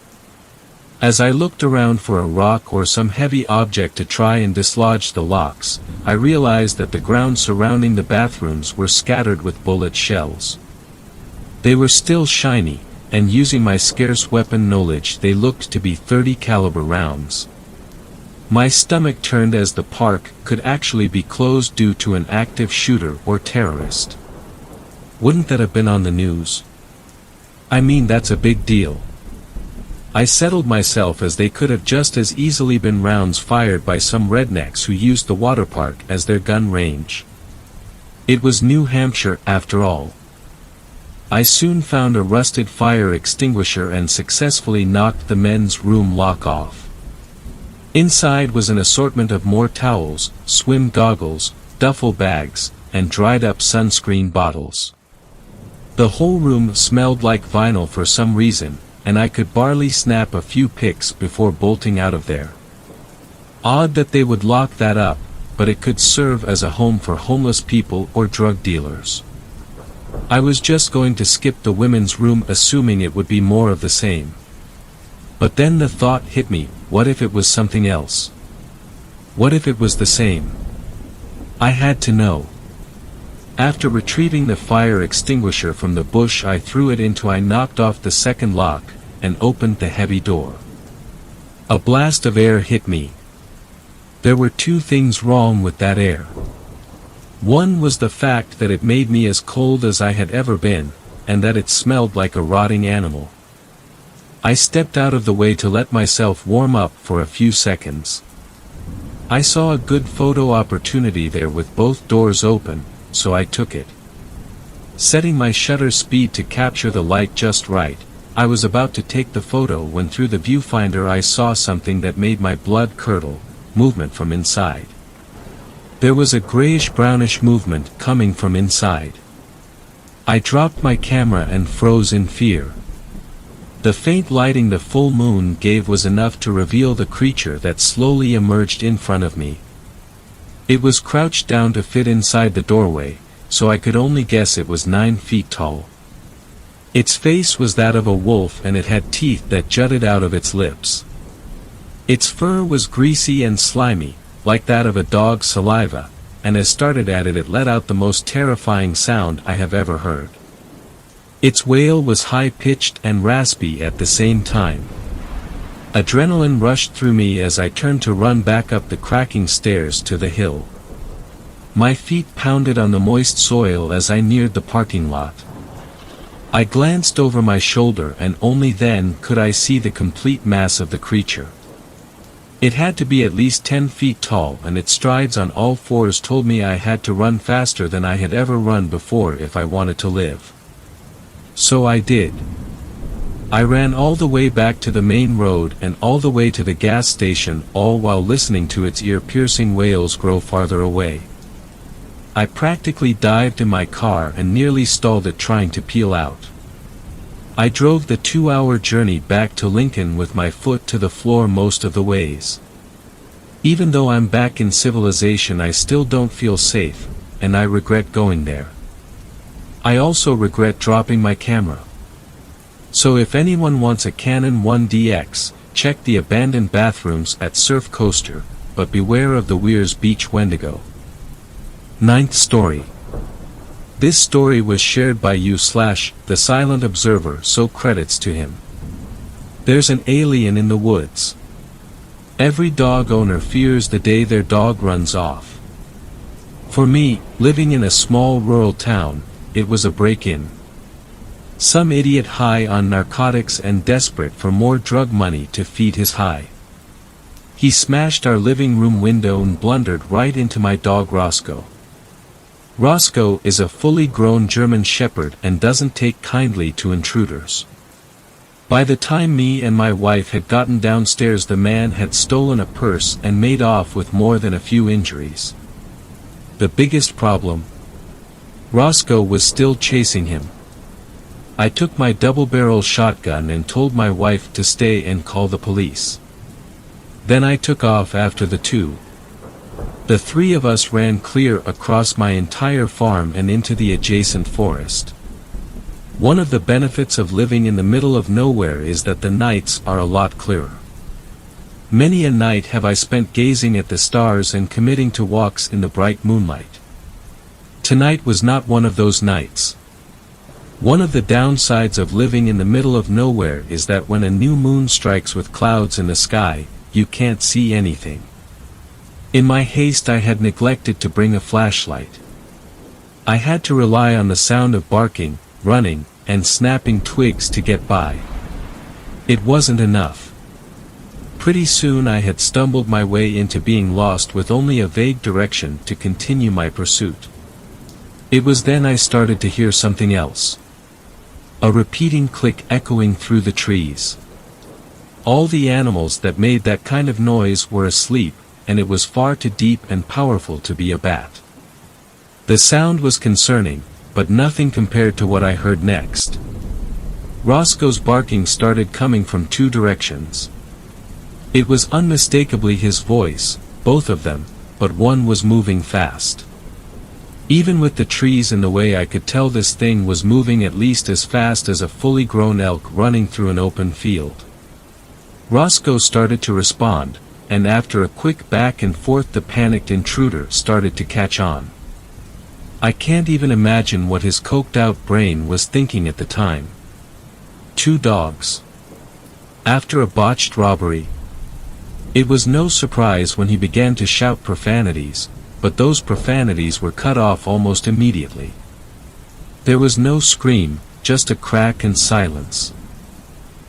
As I looked around for a rock or some heavy object to try and dislodge the locks, I realized that the ground surrounding the bathrooms were scattered with bullet shells. They were still shiny, and using my scarce weapon knowledge, they looked to be .30 caliber rounds. My stomach turned as the park could actually be closed due to an active shooter or terrorist. Wouldn't that have been on the news? I mean, that's a big deal. I settled myself as they could have just as easily been rounds fired by some rednecks who used the water park as their gun range. It was New Hampshire after all. I soon found a rusted fire extinguisher and successfully knocked the men's room lock off. Inside was an assortment of more towels, swim goggles, duffel bags, and dried-up sunscreen bottles. The whole room smelled like vinyl for some reason, and I could barely snap a few pics before bolting out of there. Odd that they would lock that up, but it could serve as a home for homeless people or drug dealers. I was just going to skip the women's room, assuming it would be more of the same. But then the thought hit me: what if it was something else? What if it was the same? I had to know. After retrieving the fire extinguisher from the bush, I threw it into I knocked off the second lock, and opened the heavy door. A blast of air hit me. There were two things wrong with that air. One was the fact that it made me as cold as I had ever been, and that it smelled like a rotting animal. I stepped out of the way to let myself warm up for a few seconds. I saw a good photo opportunity there with both doors open, so I took it. Setting my shutter speed to capture the light just right, I was about to take the photo when through the viewfinder I saw something that made my blood curdle, movement from inside. There was a grayish-brownish movement coming from inside. I dropped my camera and froze in fear. The faint lighting the full moon gave was enough to reveal the creature that slowly emerged in front of me. It was crouched down to fit inside the doorway, so I could only guess it was 9 feet tall. Its face was that of a wolf and it had teeth that jutted out of its lips. Its fur was greasy and slimy, like that of a dog's saliva, and as started at it let out the most terrifying sound I have ever heard. Its wail was high-pitched and raspy at the same time. Adrenaline rushed through me as I turned to run back up the cracking stairs to the hill. My feet pounded on the moist soil as I neared the parking lot. I glanced over my shoulder and only then could I see the complete mass of the creature. It had to be at least 10 feet tall and its strides on all fours told me I had to run faster than I had ever run before if I wanted to live. So I did. I ran all the way back to the main road and all the way to the gas station, all while listening to its ear-piercing wails grow farther away. I practically dived in my car and nearly stalled it trying to peel out. I drove the 2-hour journey back to Lincoln with my foot to the floor most of the ways. Even though I'm back in civilization I still don't feel safe, and I regret going there. I also regret dropping my camera. So if anyone wants a Canon 1DX, check the abandoned bathrooms at Surf Coaster, but beware of the Weirs Beach Wendigo. 9th story. This story was shared by you/The Silent Observer, so credits to him. There's an alien in the woods. Every dog owner fears the day their dog runs off. For me, living in a small rural town, it was a break-in. Some idiot high on narcotics and desperate for more drug money to feed his high. He smashed our living room window and blundered right into my dog Roscoe. Roscoe is a fully grown German Shepherd and doesn't take kindly to intruders. By the time me and my wife had gotten downstairs the man had stolen a purse and made off with more than a few injuries. The biggest problem? Roscoe was still chasing him. I took my double-barrel shotgun and told my wife to stay and call the police. Then I took off after the two. The three of us ran clear across my entire farm and into the adjacent forest. One of the benefits of living in the middle of nowhere is that the nights are a lot clearer. Many a night have I spent gazing at the stars and committing to walks in the bright moonlight. Tonight was not one of those nights. One of the downsides of living in the middle of nowhere is that when a new moon strikes with clouds in the sky, you can't see anything. In my haste I had neglected to bring a flashlight. I had to rely on the sound of barking, running, and snapping twigs to get by. It wasn't enough. Pretty soon I had stumbled my way into being lost with only a vague direction to continue my pursuit. It was then I started to hear something else. A repeating click echoing through the trees. All the animals that made that kind of noise were asleep, and it was far too deep and powerful to be a bat. The sound was concerning, but nothing compared to what I heard next. Roscoe's barking started coming from two directions. It was unmistakably his voice, both of them, but one was moving fast. Even with the trees in the way I could tell this thing was moving at least as fast as a fully grown elk running through an open field. Roscoe started to respond, and after a quick back and forth the panicked intruder started to catch on. I can't even imagine what his coked-out brain was thinking at the time. 2 dogs. After a botched robbery. It was no surprise when he began to shout profanities, but those profanities were cut off almost immediately. There was no scream, just a crack and silence.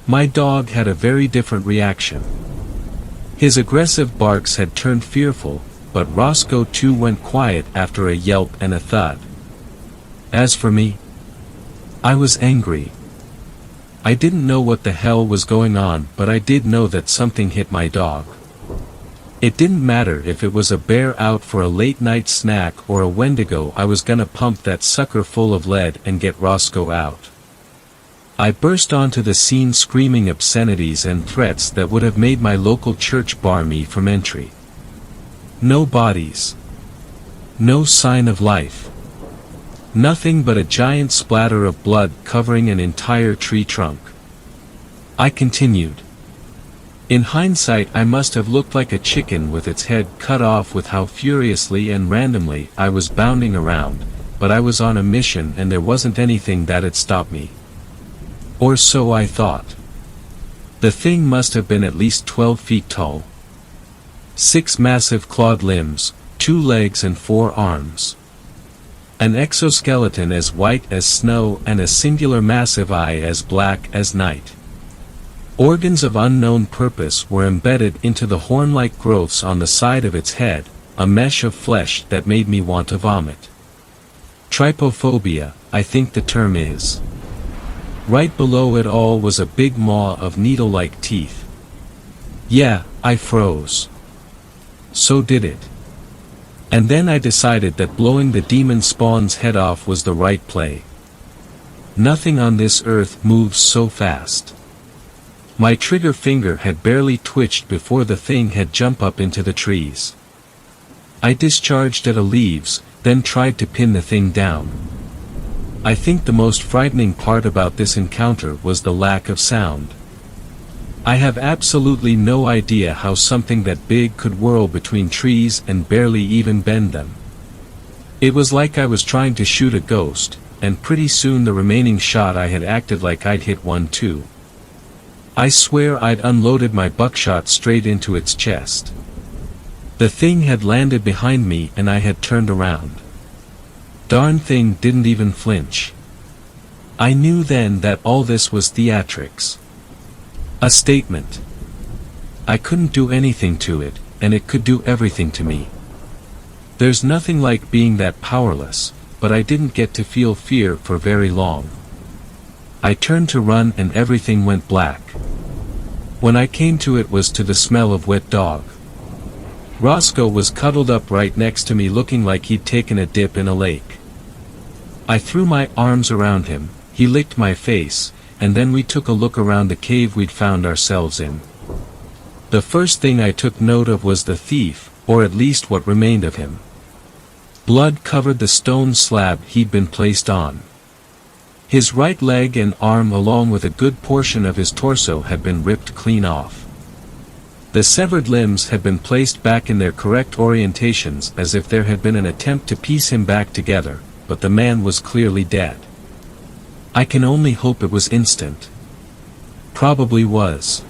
My dog had a very different reaction. His aggressive barks had turned fearful, but Roscoe too went quiet after a yelp and a thud. As for me, I was angry. I didn't know what the hell was going on, but I did know that something hit my dog. It didn't matter if it was a bear out for a late-night snack or a Wendigo. I was gonna pump that sucker full of lead and get Roscoe out. I burst onto the scene screaming obscenities and threats that would have made my local church bar me from entry. No bodies. No sign of life. Nothing but a giant splatter of blood covering an entire tree trunk. I continued. In hindsight, I must have looked like a chicken with its head cut off with how furiously and randomly I was bounding around, but I was on a mission and there wasn't anything that'd stop me. Or so I thought. The thing must have been at least 12 feet tall. 6 massive clawed limbs, 2 legs and 4 arms. An exoskeleton as white as snow and a singular massive eye as black as night. Organs of unknown purpose were embedded into the horn-like growths on the side of its head, a mesh of flesh that made me want to vomit. Trypophobia, I think the term is. Right below it all was a big maw of needle-like teeth. Yeah, I froze. So did it. And then I decided that blowing the demon spawn's head off was the right play. Nothing on this earth moves so fast. My trigger finger had barely twitched before the thing had jumped up into the trees. I discharged at a leaves, then tried to pin the thing down. I think the most frightening part about this encounter was the lack of sound. I have absolutely no idea how something that big could whirl between trees and barely even bend them. It was like I was trying to shoot a ghost, and pretty soon the remaining shot I had acted like I'd hit one too. I swear I'd unloaded my buckshot straight into its chest. The thing had landed behind me and I had turned around. Darn thing didn't even flinch. I knew then that all this was theatrics. A statement. I couldn't do anything to it, and it could do everything to me. There's nothing like being that powerless, but I didn't get to feel fear for very long. I turned to run and everything went black. When I came to it was to the smell of wet dog. Roscoe was cuddled up right next to me looking like he'd taken a dip in a lake. I threw my arms around him, he licked my face, and then we took a look around the cave we'd found ourselves in. The first thing I took note of was the thief, or at least what remained of him. Blood covered the stone slab he'd been placed on. His right leg and arm along with a good portion of his torso had been ripped clean off. The severed limbs had been placed back in their correct orientations as if there had been an attempt to piece him back together, but the man was clearly dead. I can only hope it was instant. Probably was.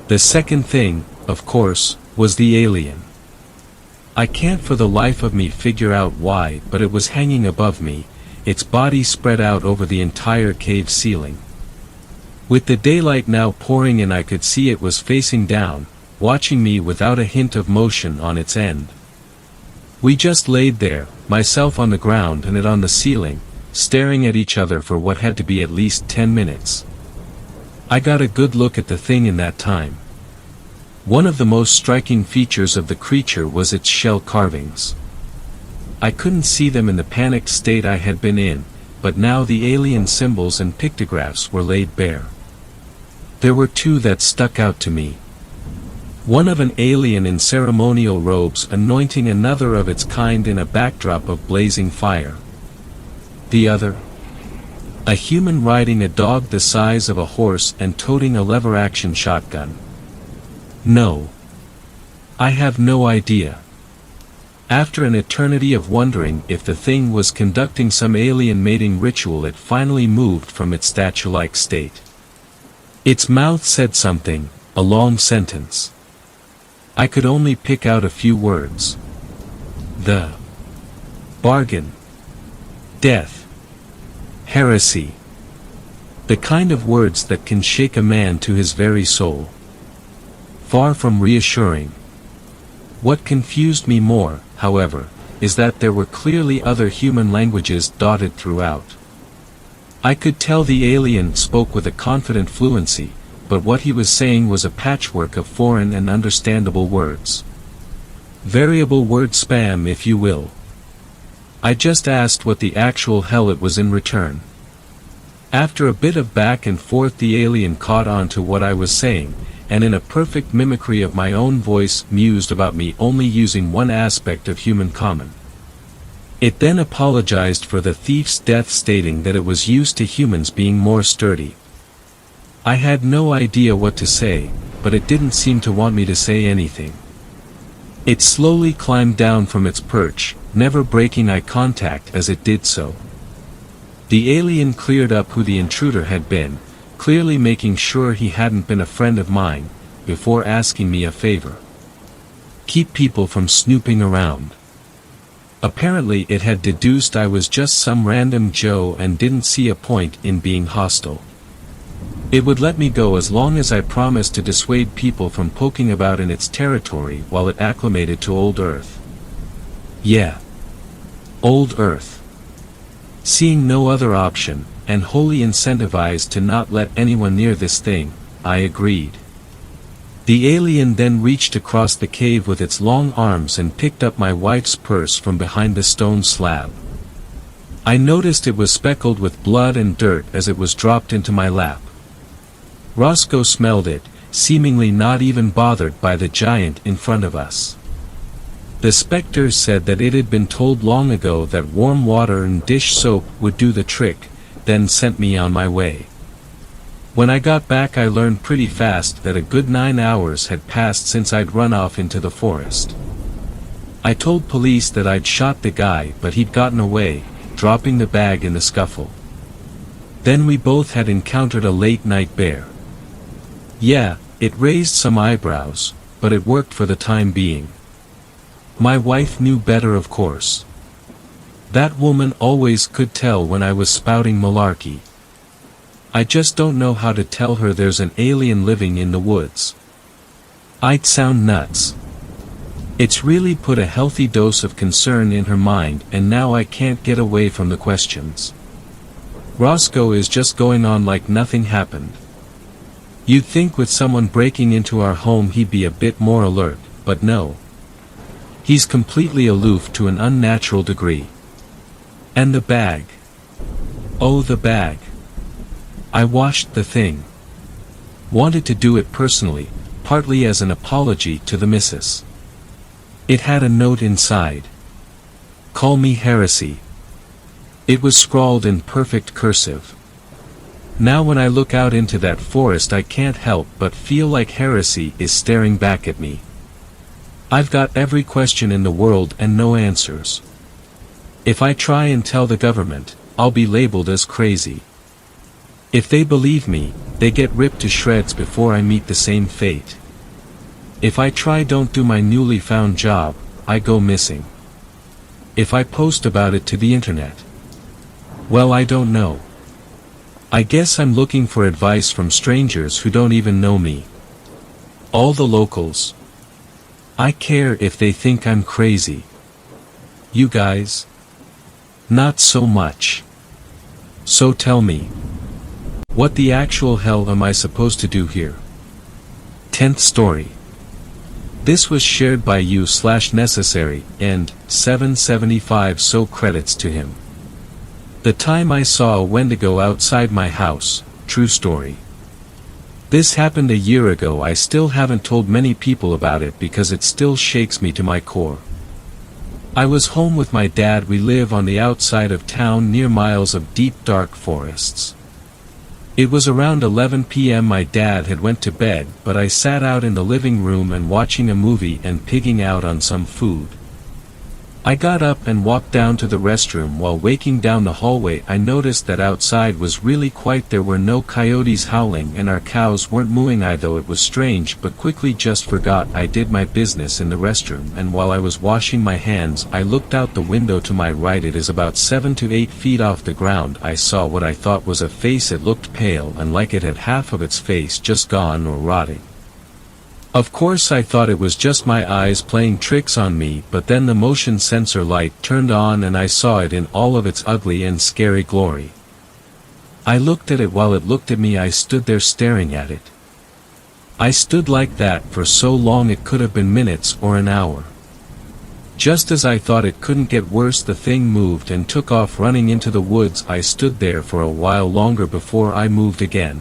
The second thing, of course, was the alien. I can't for the life of me figure out why, but it was hanging above me, its body spread out over the entire cave ceiling. With the daylight now pouring in I could see it was facing down, watching me without a hint of motion on its end. We just laid there, myself on the ground and it on the ceiling, staring at each other for what had to be at least 10 minutes. I got a good look at the thing in that time. One of the most striking features of the creature was its shell carvings. I couldn't see them in the panicked state I had been in, but now the alien symbols and pictographs were laid bare. There were 2 that stuck out to me. One of an alien in ceremonial robes anointing another of its kind in a backdrop of blazing fire. The other, a human riding a dog the size of a horse and toting a lever-action shotgun. No. I have no idea. After an eternity of wondering if the thing was conducting some alien mating ritual, it finally moved from its statue-like state. Its mouth said something, a long sentence. I could only pick out a few words. The bargain. Death. Heresy. The kind of words that can shake a man to his very soul. Far from reassuring. What confused me more, however, is that there were clearly other human languages dotted throughout. I could tell the alien spoke with a confident fluency, but what he was saying was a patchwork of foreign and understandable words. Variable word spam, if you will. I just asked what the actual hell it was in return. After a bit of back and forth, the alien caught on to what I was saying, and in a perfect mimicry of my own voice mused about me only using one aspect of human common. It then apologized for the thief's death, stating that it was used to humans being more sturdy. I had no idea what to say, but it didn't seem to want me to say anything. It slowly climbed down from its perch, never breaking eye contact as it did so. The alien cleared up who the intruder had been, clearly making sure he hadn't been a friend of mine, before asking me a favor. Keep people from snooping around. Apparently it had deduced I was just some random Joe and didn't see a point in being hostile. It would let me go as long as I promised to dissuade people from poking about in its territory while it acclimated to old Earth. Yeah. Old Earth. Seeing no other option, and wholly incentivized to not let anyone near this thing, I agreed. The alien then reached across the cave with its long arms and picked up my wife's purse from behind the stone slab. I noticed it was speckled with blood and dirt as it was dropped into my lap. Roscoe smelled it, seemingly not even bothered by the giant in front of us. The specter said that it had been told long ago that warm water and dish soap would do the trick, then sent me on my way. When I got back, I learned pretty fast that a good 9 hours had passed since I'd run off into the forest. I told police that I'd shot the guy, but he'd gotten away, dropping the bag in the scuffle. Then we both had encountered a late-night bear. Yeah, it raised some eyebrows, but it worked for the time being. My wife knew better, of course. That woman always could tell when I was spouting malarkey. I just don't know how to tell her there's an alien living in the woods. I'd sound nuts. It's really put a healthy dose of concern in her mind, and now I can't get away from the questions. Roscoe is just going on like nothing happened. You'd think with someone breaking into our home he'd be a bit more alert, but no. He's completely aloof to an unnatural degree. And the bag. Oh, the bag. I washed the thing. Wanted to do it personally, partly as an apology to the missus. It had a note inside. Call me heresy. It was scrawled in perfect cursive. Now when I look out into that forest, I can't help but feel like heresy is staring back at me. I've got every question in the world and no answers. If I try and tell the government, I'll be labeled as crazy. If they believe me, they get ripped to shreds before I meet the same fate. If I don't do my newly found job, I go missing. If I post about it to the internet, well, I don't know. I guess I'm looking for advice from strangers who don't even know me. All the locals. I care if they think I'm crazy. You guys? Not so much. So tell me. What the actual hell am I supposed to do here? 10th story. This was shared by you/necessary, and 775, so credits to him. The time I saw a Wendigo outside my house, true story. This happened a year ago. I still haven't told many people about it because it still shakes me to my core. I was home with my dad. We live on the outside of town near miles of deep dark forests. It was around 11 p.m. My dad had went to bed, but I sat out in the living room and watching a movie and pigging out on some food. I got up and walked down to the restroom. While walking down the hallway I noticed that outside was really quiet. There were no coyotes howling and our cows weren't mooing either. It was strange, but quickly just forgot I did my business in the restroom, and while I was washing my hands I looked out the window to my right. It is about 7 to 8 feet off the ground. I saw what I thought was a face. It looked pale and like it had half of its face just gone or rotting. Of course I thought it was just my eyes playing tricks on me, but then the motion sensor light turned on and I saw it in all of its ugly and scary glory. I looked at it while it looked at me. I stood there staring at it. I stood like that for so long it could have been minutes or an hour. Just as I thought it couldn't get worse, the thing moved and took off running into the woods. I stood there for a while longer before I moved again.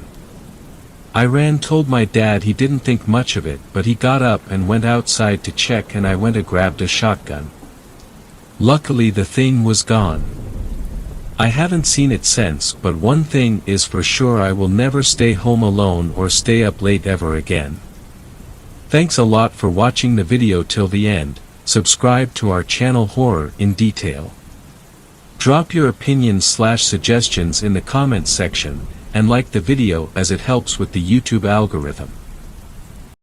I ran, told my dad. He didn't think much of it, but he got up and went outside to check, and I went and grabbed a shotgun. Luckily the thing was gone. I haven't seen it since, but one thing is for sure, I will never stay home alone or stay up late ever again. Thanks a lot for watching the video till the end. Subscribe to our channel Horror in Detail. Drop your opinions/suggestions in the comments section, and like the video as it helps with the YouTube algorithm.